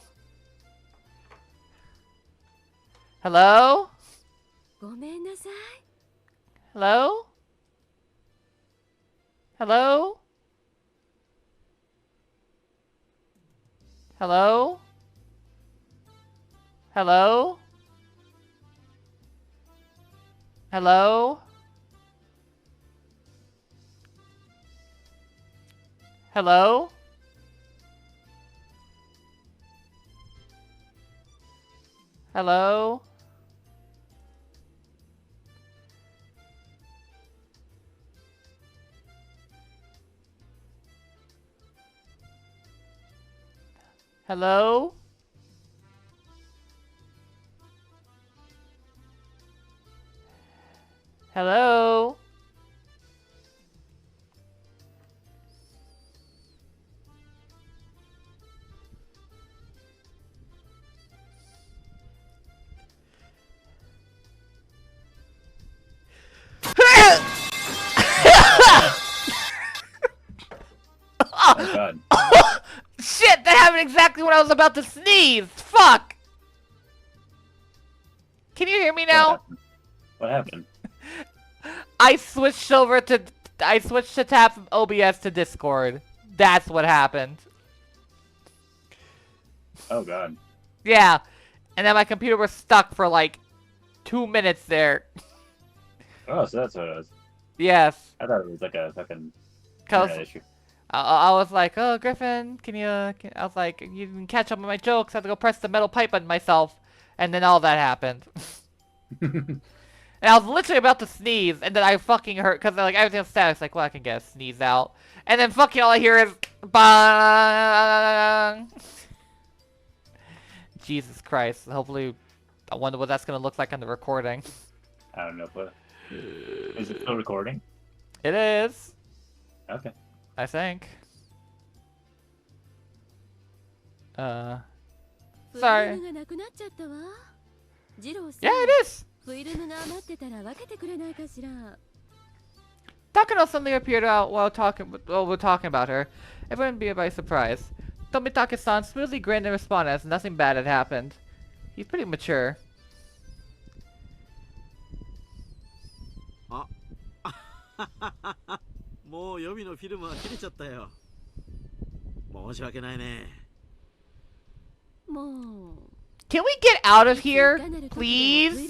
Hello? ごめんなさい。 Hello? Hello? Hello? Hello? Hello? Hello? Hello? Hello? Hello? Oh god. Shit, that happened exactly when I was about to sneeze! Fuck! Can you hear me now? What happened? I switched to tap from OBS to Discord. That's what happened. Oh god. Yeah. And then my computer was stuck for like 2 minutes there. Oh, so that's what it was. Yes. I thought it was like a fucking Cause internet issue. I was like, oh, Griffin, I was like, you can catch up on my jokes. I have to go press the metal pipe button myself. And then all that happened. And I was literally about to sneeze, and then I fucking hurt, because like, everything was static. It's like, well, I can get a sneeze out. And then fucking all I hear is, bang! Jesus Christ. Hopefully, I wonder what that's going to look like on the recording. I don't know, but is it still recording? It is. Okay. I think. Sorry. Yeah, it is. Takano suddenly appeared out while we're talking about her. Everyone would be by surprise. Tomitake-san smoothly grinned and responded as nothing bad had happened. He's pretty mature. Can we get out of here, please? Do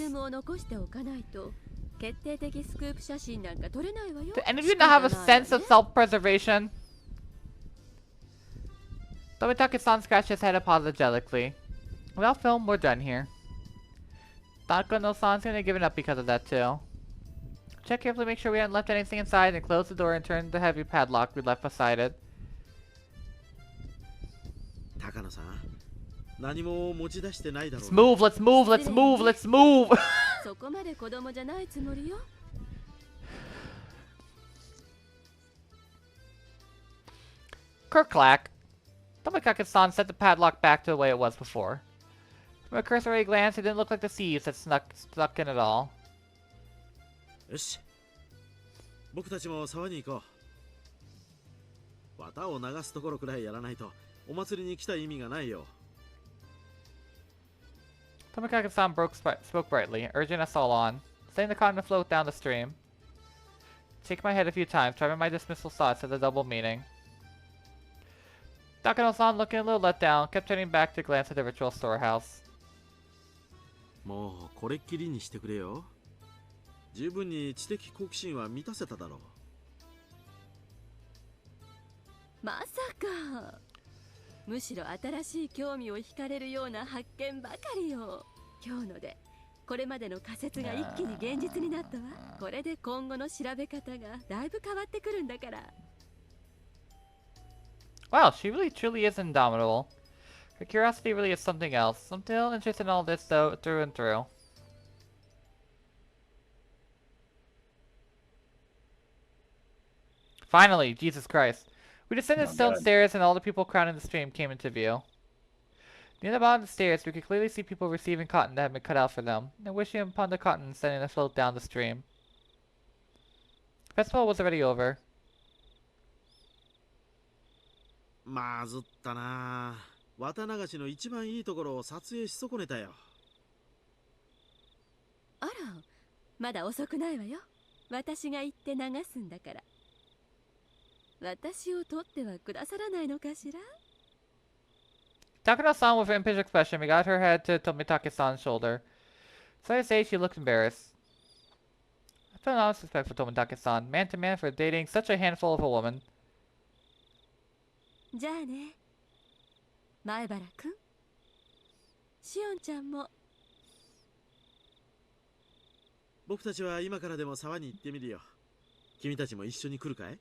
any of you not have a sense of self-preservation? Tomitake-san scratched his head apologetically. Well, film, we're done here. Takano-san's gonna give it up because of that too. Check carefully, make sure we hadn't left anything inside, and close the door and turn the heavy padlock we left beside it. Let's move, let's move, let's move, let's move! Kerklack. Tomitake-san set the padlock back to the way it was before. From a cursory glance, it didn't look like the thieves had stuck in at all. Tomitake-san spoke brightly, urging us all on, setting the cotton to float down the stream. Shake my head a few times, driving my dismissal thoughts at the double meaning. Takano-san, looking a little let down, kept turning back to glance at the ritual storehouse. Wow, she really truly is indomitable. Her curiosity really is something else. I'm still interested in all this though, through and through. Finally, Jesus Christ. We descended stone stairs and all the people crowding the stream came into view. Near the bottom of the stairs, we could clearly see people receiving cotton that had been cut out for them, and wishing upon the cotton and sending it float down the stream. The festival was already over. Watanagashi の一番いいところを撮影し損ねたよ。あら、まだ遅くないわよ。私が行って流すんだから。私を撮ってはくださらないのかしら? Takano-san with an impatient expression got her head to Tomitake-san's shoulder. So I say she looked embarrassed. I felt an honest respect for Tomitake-san, man to man for dating such a handful of a woman. じゃあね。前原くん。しおんちゃんも。僕たちは今からでも沢に行ってみるよ。君たちも一緒に来るかい？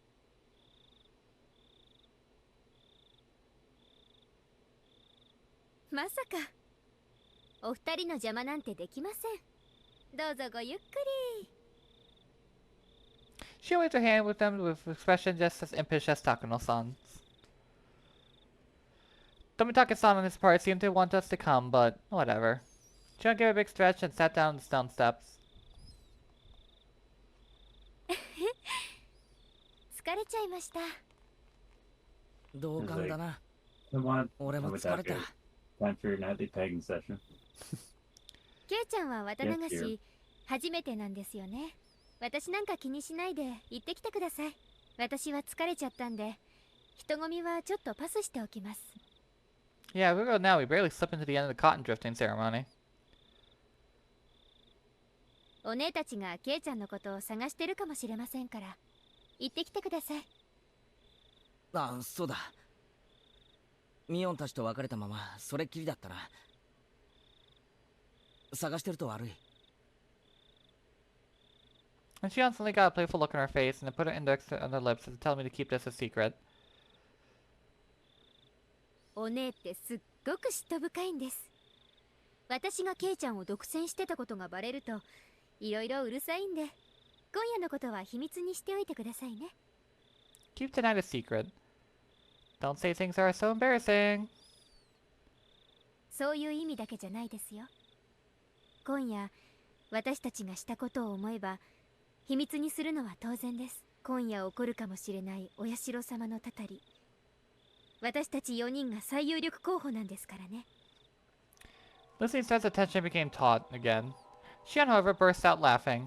まさかお二人の邪魔なんてできません。どうぞごゆっくり。She waved her hand with them with expression just as impish as Takano-san's. Tomitake-san on his part seemed to want us to come, but whatever. Shion gave a big stretch and sat down on the stone steps. 疲れちゃいました。同感だな。 Come on. 俺も Come 疲 without れた。 your time for your nightly pegging session. ケイちゃんは綿流 Yes, dear. し初めてなんですよね。私なんか気にしないで行ってきてください。私は疲れちゃったんで、人混みはちょっとパスしておきます。 Yeah, we go now. We barely slipped into the end of the cotton drifting ceremony. お姉たちがケイちゃんのことを探してるかもしれませんから、行ってきてください。あ、そうだ。ミオンたちと別れたままそれっきりだったな。探してると悪い。 And she instantly got a playful look on her face and then put her index on her lips to tell me to keep this a secret. お姉ってすっごく嫉妬深いんです。私がケイちゃんを独占してたことがバレるといろいろうるさいんで、今夜のことは秘密にしておいてくださいね。 Keep tonight a secret. Don't say things that are so embarrassing. そういう意味だけじゃないですよ。今夜私たちがしたことを思えば秘密にするのは当然です。今夜起こるかもしれないお社様のたたり、私たち4人が最有力候補なんですからね。 Lucy's sense of tension became taut again. Shion, however, burst out laughing.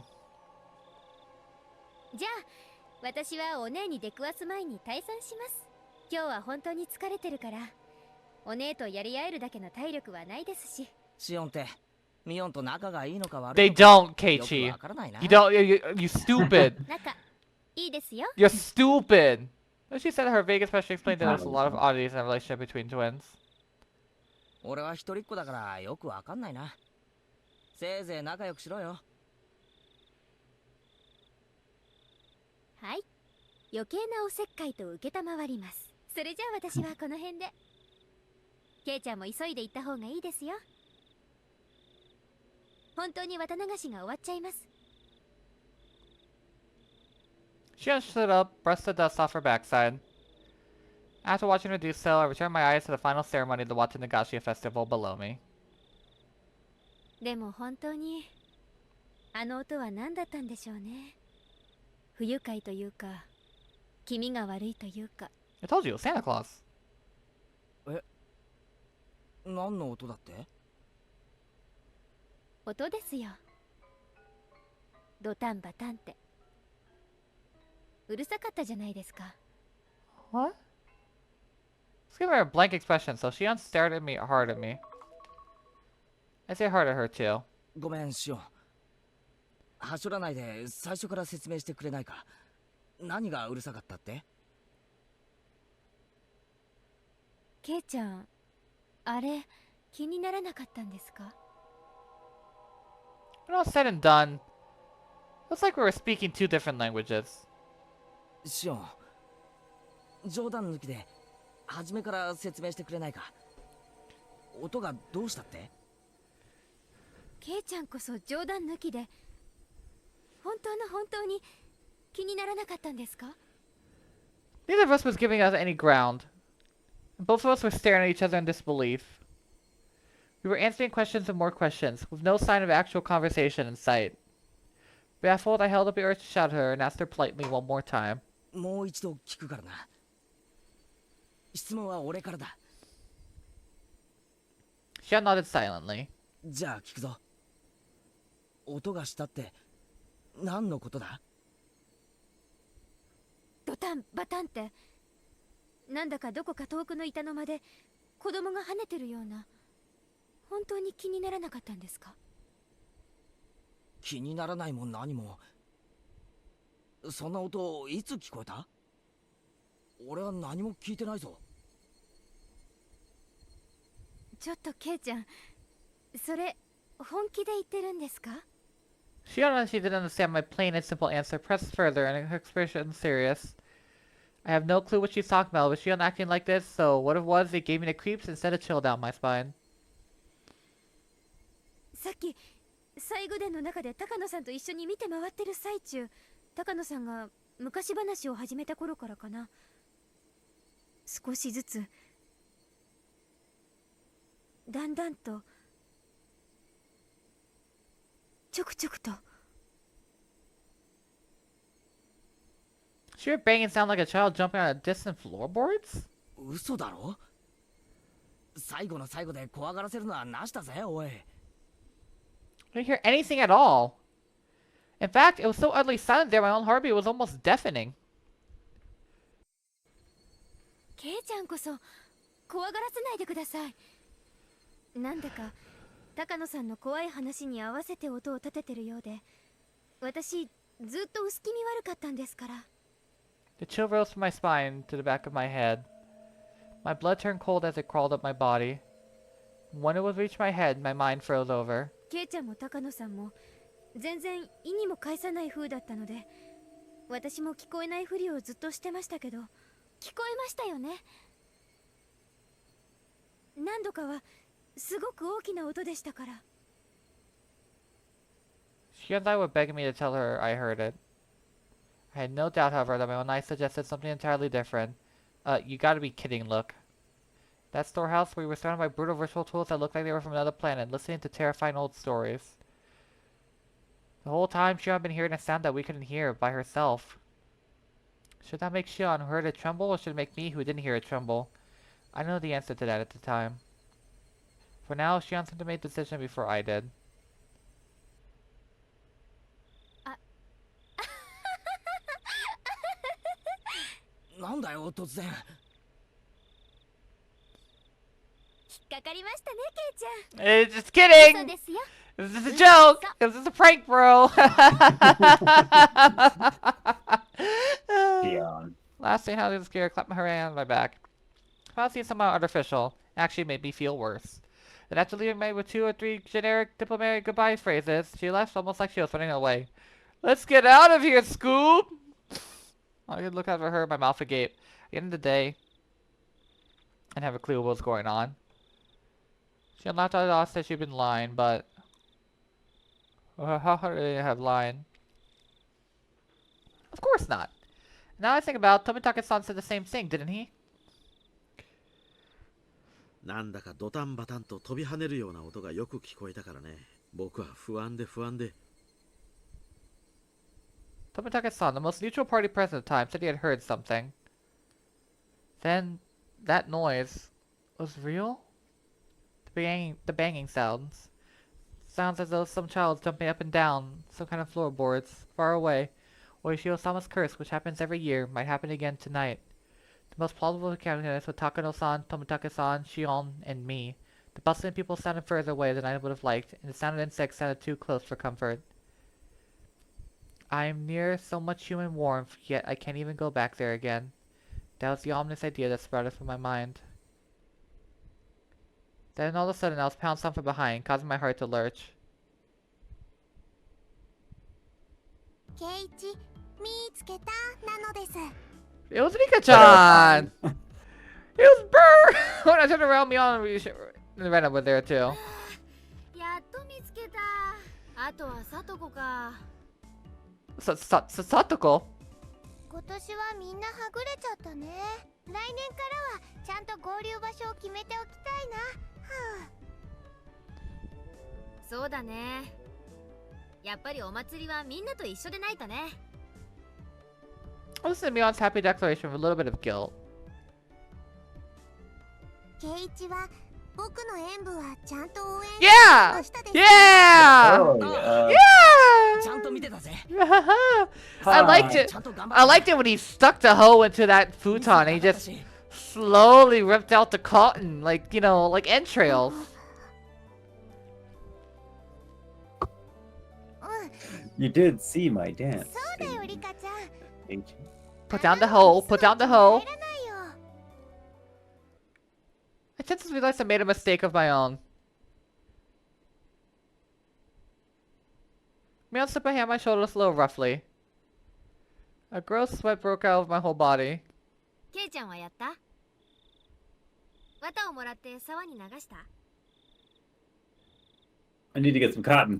じゃあ私はお姉に出くわす前に退散します。今日は本当に疲れてるから、お姉とやり合えるだけの体力はないですし。シオンってミオンと仲がいいのか悪い They のか don't, よく Keiichi. わからないな。 You don't. You stupid. 仲いいですよ。 You're stupid. As she said, her vague expression explained that there's a lot of oddities in a relationship between twins. 俺は一人っ子だからよくわかんないな。せいぜい仲良くしろよ。はい、余計なおせっかいと受けたまわります。それじゃあ私はこの辺で。ケイちゃんも急いで行った方がいいですよ。本当に綿流しが終わっちゃいます。 Shion stood up, brushed the dust off her backside. After watching her do so, I returned my eyes to the final ceremony of the Watanagashi festival below me. でも本当にあの音は何だったんでしょうね。不愉快というか気味が悪いというか。 I told you, Santa Claus. 何の音だって？音ですよ。ドタンバタンって。うるさかったじゃないですか。 What? Let's give her a blank expression, so Shion stared at me hard at me. I stared hard at her too. ごめんシオン。はしょらないで最初から説明してくれないか。何がうるさかったって？ケイちゃん、あれ気にならなかったんですか？ When all said and done, it was like we were speaking two different languages. シオン、冗談抜きで初めから説明してくれないか。音がどうしたって？ケイちゃんこそ冗談抜きで本当に気にならなかったんですか？ Neither of us was giving us any ground. Both of us were staring at each other in disbelief. We were answering questions and more questions, with no sign of actual conversation in sight. Baffled, I held up the urge to shout at her and asked her politely one more time. もう一度聞くからな。質問は俺からだ。Shion nodded silently. じゃあ聞くぞ。音がしたって何のことだ？ドタンバタンって、なんだかどこか遠くの板の間で子供が跳ねてるような。本当に気にならなかったんですか？気にならないも何も。そんな音いつ聞こえた？俺は何も聞いてないぞ。ちょっとケイちゃん、それ本気で言ってるんですか？ Shion, as she didn't understand my plain and simple answer, pressed further, and her expression serious. I have no clue what she's talking about, but Shion acting like this, so what it was, it gave me the creeps instead of chill down my spine. さっき最後殿の中で高野さんと一緒に見て回ってる最中、高野さんが昔話を始めた頃からかな。少しずつだんだんとちょくちょくと。 Does your banging sound like a child jumping on a distant floorboards? 嘘だろ。最後の最後で怖がらせるのはなしだぜ、おい。 I didn't hear anything at all. In fact, it was so utterly silent there, my own heartbeat was almost deafening. ケイちゃんこそ怖がらせないでください。なんだか高野さんの怖い話に合わせて音を立ててるようで、私ずっと薄気味悪かったんですから。 The chill rose from my spine to the back of my head. My blood turned cold as it crawled up my body. When it would reach my head, my mind froze over. ケイちゃんも高野さんも全然意にも介さない風だったので、私も聞こえないふりをずっとしてましたけど、聞こえましたよね。何度かはすごく大きな音でしたから。 She and I were begging me to tell her I heard it. I had no doubt, however, that my own eyes suggested something entirely different. You gotta be kidding, look. That storehouse where we were surrounded by brutal ritual tools that looked like they were from another planet, listening to terrifying old stories. The whole time, Shion had been hearing a sound that we couldn't hear by herself. Should that make Shion, who heard it, tremble, or should it make me, who didn't hear it, tremble? I didn't know the answer to that at the time. For now, Shion seemed to make the decision before I did. なんだよ、突然。引っかかりましたね、ケイちゃん。Just kidding! 嘘ですよ。This is a joke! This is a prank, bro! Shion. Last thing, how did scared, clapped her hand on my back. Found seemed somehow artificial. Actually made me feel worse. Then after leaving me with 2 or 3 generic diplomatic goodbye phrases, she left almost like she was running away. Let's get out of here, Scoop! I could look over her, my mouth agape. At the end of the day, I didn't have a clue what was going on. She laughed at us that she'd been lying, but how could they have lied? Of course not. Now I think about it, Tomitake-san said the same thing, didn't he? なんだかドタンバタンと飛び跳ねるような音がよく聞こえたからね。僕は不安で不安で。Tomitake-san, the most neutral party present at the time, said he had heard something. Then, that noise was real? The banging sounds. Sounds as though some child jumping up and down, some kind of floorboards, far away. Or Yoshio-sama's curse, which happens every year, might happen again tonight. The most plausible account of this with Takano-san, Tomitake-san, Shion, and me. The bustling people sounded further away than I would have liked, and the sound of insects sounded too close for comfort. I am near so much human warmth, yet I can't even go back there again. That was the ominous idea that sprouted from my mind. Then all of a sudden I was pounced on from behind, causing my heart to lurch. Keiichi, 見つけたなのです。 It was Rika-chan! It was Burr! When I turned around, Mion and Rena were there too. やっと見つけた。あとはさとこか。Satoko? 今年はみんなはぐれちゃったね。来年からはちゃんと合流場所を決めておきたいな。そうだね。やっぱりお祭りはみんなと一緒でないとね。I listened to Mion's happy declaration with a little bit of guilt. ケイイチは僕の演舞はちゃんと応援 Yeah! したです。 Yeah! Oh, yeah. Yeah! ちゃんと見てたぜ。 I liked it. ちゃんと頑張 I って liked it when he stuck the hoe into that futon and he just slowly ripped out the cotton, like, you know, like entrails. うん、 You did see my dance. そうだよ、リカちゃん。 Keiichi. Put down the hoe, put down the hoe. 入らないよ。 I just realized I made a mistake of my own. Mion slipped my hand on my shoulders a little roughly. A gross sweat broke out of my whole body. ケイちゃんはやった？綿をもらって沢に流した？ I need to get some cotton.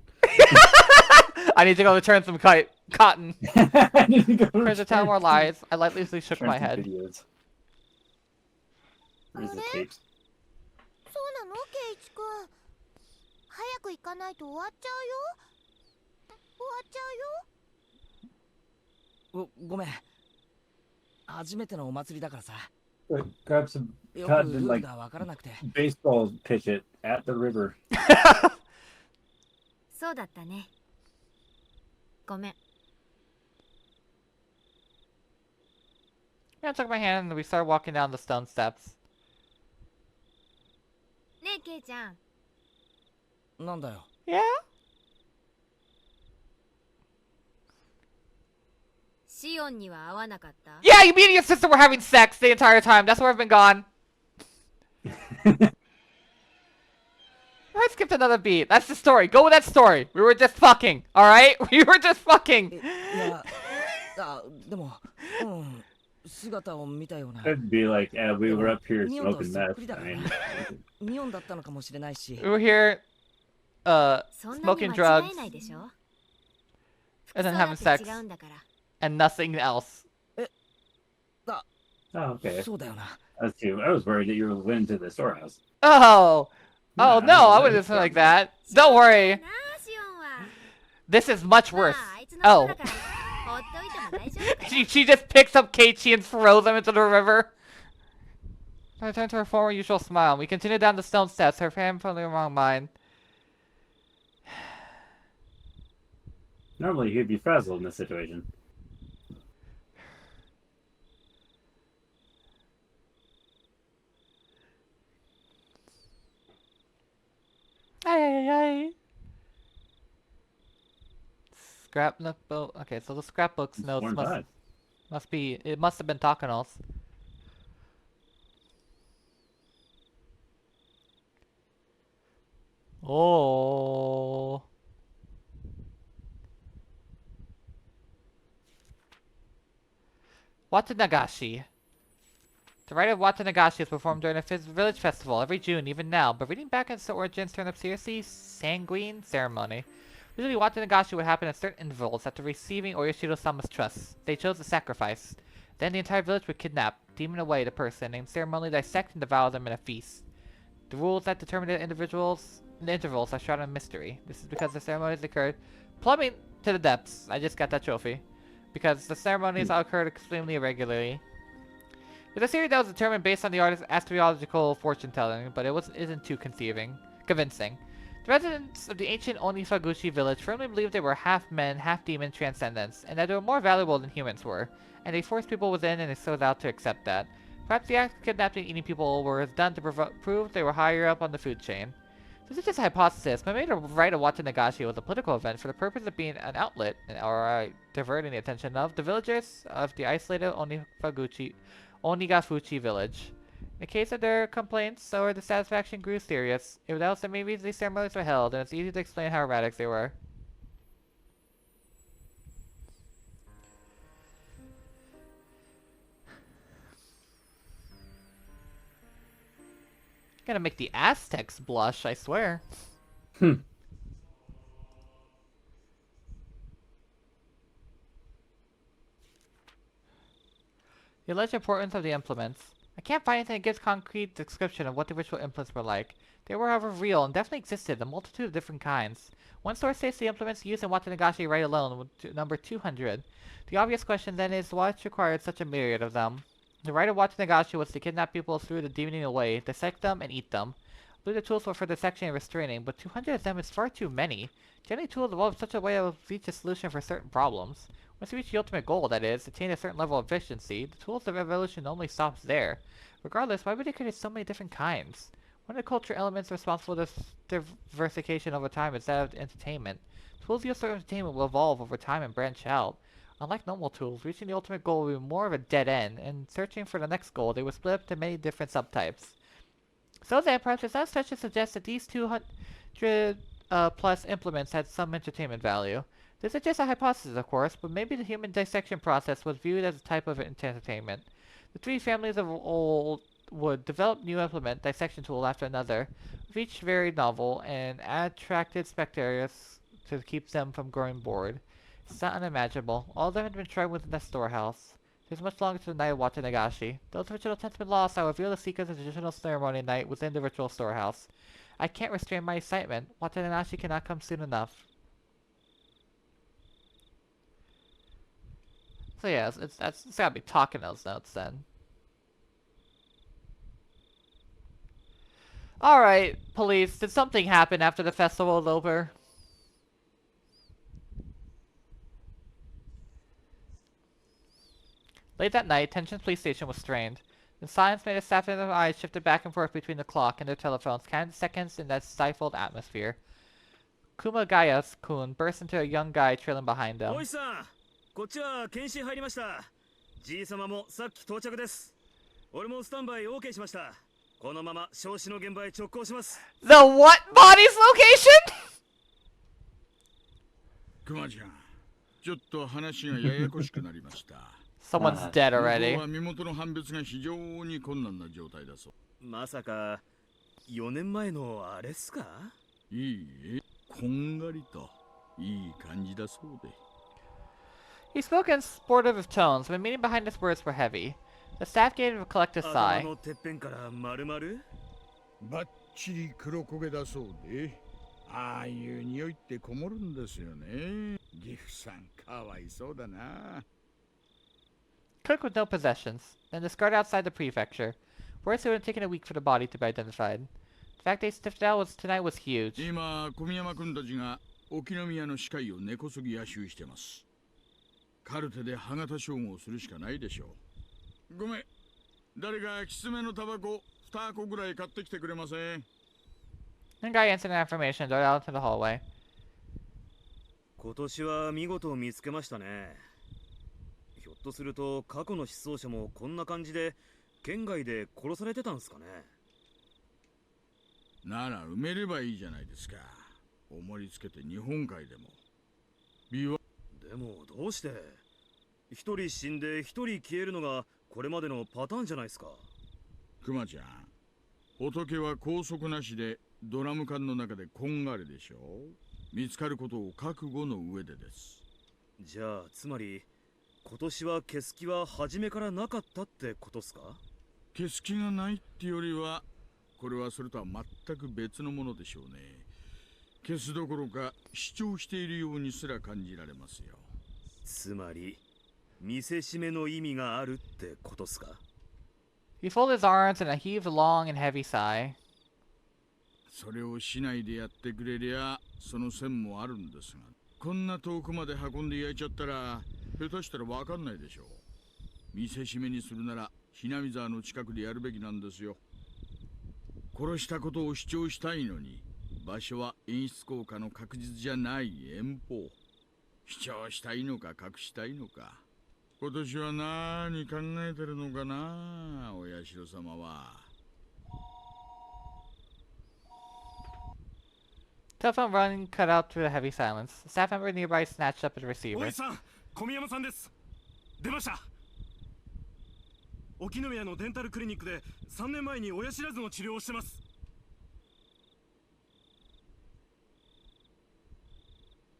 I need to go return some cotton. I need to go Turns to tell more lies. I lightly shook return my some head. videos. Where's the tape? そうなのケイチ君。早く行かないと終わっちゃうよ。終わっちゃうよ。ごめん。初めてのお祭りだからさ。 Grab some よく cotton ル and ール like がわからなくて。 baseball pitch it at the river. そうだったね。ごめん。 Yeah, I took my hand and we started walking down the stone steps. ねえケイちゃん。なんだよ。 Yeah? シオンには会わなかった？ Yeah, you me and your sister were having sex the entire time. That's where I've been gone. I skipped another beat. That's the story. Go with that story. We were just fucking. Alright? We were just fucking. いや、でも、姿を見たような。 Could be like, we were up here ミオンと smoking そっ meth. くりだか I ら mean, な。ミオンだったのかもしれないし。 We were here, そんなに smoking 間違 drugs えないでしょ？ and then 服装だ having って sex 違うんだから。 and nothing else. oh, okay. そうだよな。 That's too. I was worried that you went into the storehouse. Oh! Oh Nah, no, I that wouldn't is say like fine. that. Don't worry. なあシオンは。 This is much まあ worse. あいつのこと Oh. だから放っておいても大丈夫かな。 She just picks up Keiichi and throws him into the river. I returned to her former usual smile. We continued down the stone steps, her hand firmly among mine. Normally, he'd be frazzled in this situation. Ay. Scrapbook. Okay, so the scrapbook's notes Warm tide. must be. It must have been Takano's. Oh. Watanagashi. The rite of Watanagashi is performed during a village festival every June, even now, but reading back its origins turned up seriously sanguine ceremony. Usually Watanagashi would happen at certain intervals after receiving Oyashiro-sama's trust. They chose a sacrifice. Then the entire village would kidnap, demon away the person, and ceremonially dissect and devour them in a feast. The rules that determine the intervals are shrouded in mystery. This is because the ceremonies occurred plumbing to the depths. I just got that trophy. Because the ceremonies occurred extremely irregularly. It's a theory that was determined based on the artist's astrological fortune-telling, but isn't too convincing. The residents of the ancient Onifaguchi village firmly believed they were half men, half demon transcendents, and that they were more valuable than humans were, and they forced people within and they sought out to accept that. Perhaps the act of kidnapping and eating people was done to prove they were higher up on the food chain. This is just a hypothesis, but maybe the rite of Watanagashi was a political event for the purpose of being an outlet, or diverting the attention of the villagers of the isolated Onigafuchi village. In the case of their complaints, or the satisfaction grew serious. It was else that maybe these ceremonies were held, and it's easy to explain how erratic they were. Gonna make the Aztecs blush, I swear. Hmm. The alleged importance of the implements. I can't find anything that gives concrete description of what the ritual implements were like. They were, however, real and definitely existed, a multitude of different kinds. One source states the implements used in Watanagashi rite alone would number 200. The obvious question then is what required such a myriad of them? The rite of Watanagashi was to kidnap people through the demoning away, dissect them, and eat them. I believe the tools were for dissection and restraining, but 200 of them is far too many. Generally, tools evolve in such a way that will reach a solution for certain problems. Once you reach the ultimate goal, that is, attain a certain level of efficiency, the tools of evolution only stops there. Regardless, why would they create so many different kinds? One of the culture elements responsible for this diversification over time is that of entertainment. Tools used for entertainment will evolve over time and branch out. Unlike normal tools, reaching the ultimate goal will be more of a dead end, and searching for the next goal, they will split up into many different subtypes. So then, perhaps it's not a stretch to suggest that these 200 plus implements had some entertainment value. This is just a hypothesis, of course, but maybe the human dissection process was viewed as a type of entertainment. The three families of old would develop new implement dissection tool after another, with each very novel, and attracted spectators to keep them from growing bored. It's not unimaginable. All of them had been tried within the storehouse. There's much longer to the night of Watanagashi. Those ritual tents have been lost. I will reveal the secrets of the traditional ceremony night within the ritual storehouse. I can't restrain my excitement. Watanagashi cannot come soon enough. So yeah, it's gotta be talking those notes then. Alright, police, did something happen after the festival was over? Late that night, Tension's police station was strained. The silence made a staff in their eyes shifted back and forth between the clock and their telephones, counting seconds in that stifled atmosphere. Kumagaya-kun burst into a young guy trailing behind them. こっちは検診入りました。じい様もさっき到着です。俺もスタンバイ OK しました。このまま焼死の現場へ直行します。The what body's location? クマちゃん、ちょっと話がややこしくなりました。Someone's dead already. 向こうは身元の判別が非常に困難な状態だそう。まさか4年前のあれっすか？いいえ、こんがりといい感じだそうで。He spoke in sportive of tones, but the meaning behind his words were heavy. The staff gave a collective sigh. 頭のてっぺんから丸々？バッチリ黒焦げだそうで、ああいう匂いってこもるんですよね。ギフさんかわいそうだな。Cook with no possessions, then discarded outside the prefecture. Words it would have taken a week for the body to be identified. The fact they sniffed it out tonight was huge. 今、小宮山君たちが沖宮の司会を根こそぎ野襲してます。カルテで歯型照合するしかないでしょう。ごめん、誰かきつめのタバコ2箱ぐらい買ってきてくれません？ The guy answered an affirmation and darted out into the hallway. 今年は見事見つけましたね。ひょっとすると過去の失踪者もこんな感じで県外で殺されてたんすかね。なら埋めればいいじゃないですか。重りつけて日本海でも。でもどうして一人死んで一人消えるのがこれまでのパターンじゃないですか。クマちゃん、仏は拘束なしでドラム缶の中でこんがりでしょう。見つかることを覚悟の上でです。じゃあつまり今年は消す気は初めからなかったってことっすか？消す気がないってよりは、これはそれとは全く別のものでしょうね。消すどころか主張しているようにすら感じられますよ。つまり見せしめの意味があるってことっすか？ He folded his arms and heaved a long and heavy sigh. それをしないでやってくれりゃその線もあるんですが、こんな遠くまで運んで焼いちゃったら下手したらわかんないでしょう。見せしめにするならひなみ沢の近くでやるべきなんですよ。殺したことを主張したいのに、場所は演出効果の確実じゃない遠方。主張したいのか隠したいのか。今年は何考えてるのかな、お社様は。Telephone rung cut out through the heavy silence. A staff member nearby snatched up his receiver. おいさん、小宮山さんです。出ました。沖宮のデンタルクリニックで3年前に親知らずの治療をしてます。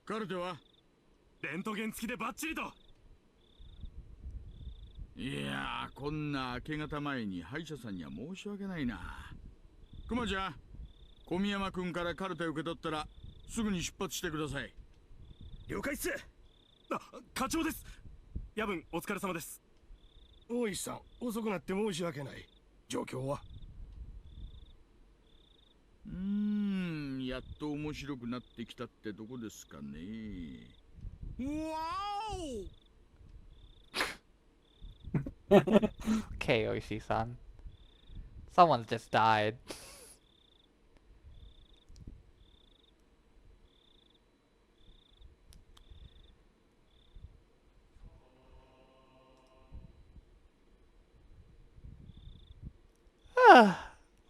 カルテは？レントゲン付きでバッチリと。いやー、こんな明け方前に歯医者さんには申し訳ないな。クマちゃん、小宮山君からカルテ受け取ったらすぐに出発してください。了解っす。あ、課長です。夜分お疲れ様です。大石さん、遅くなって申し訳ない。状況は？やっと面白くなってきたってとこですかね。わOkay, Oishi-san. Someone's just died.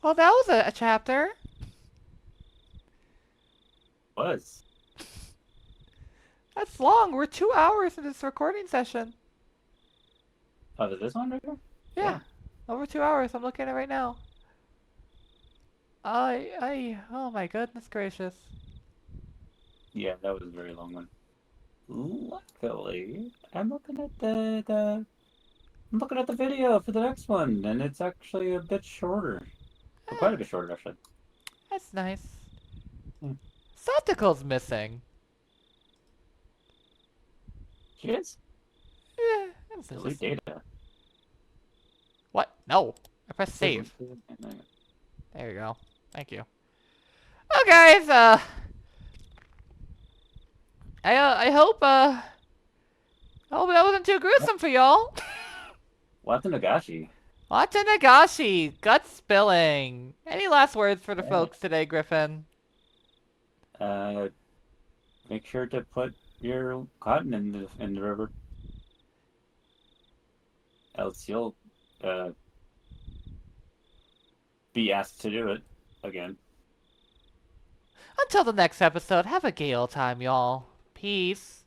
Well, that was a chapter. Was. That's long. We're 2 hours in this recording session. Oh, is this one right here? Yeah, over 2 hours. I'm looking at it right now. Oh my goodness gracious. Yeah, that was a very long one. Luckily, I'm looking at the I'm looking at the video for the next one, and it's actually a bit shorter. Quite a bit shorter, actually. That's nice. Hmm. Satiko's missing. She is. Yeah, that's Delete just... data. What? No. I pressed save. There There you go. Thank you. Oh, guys, I hope that wasn't too gruesome for y'all. Watanagashi. Watanagashi, gut spilling. Any last words for the folks today, Griffin? Make sure to put your cotton in the river, else you'll be asked to do it again. Until the next episode, have a gay old time, y'all. Peace.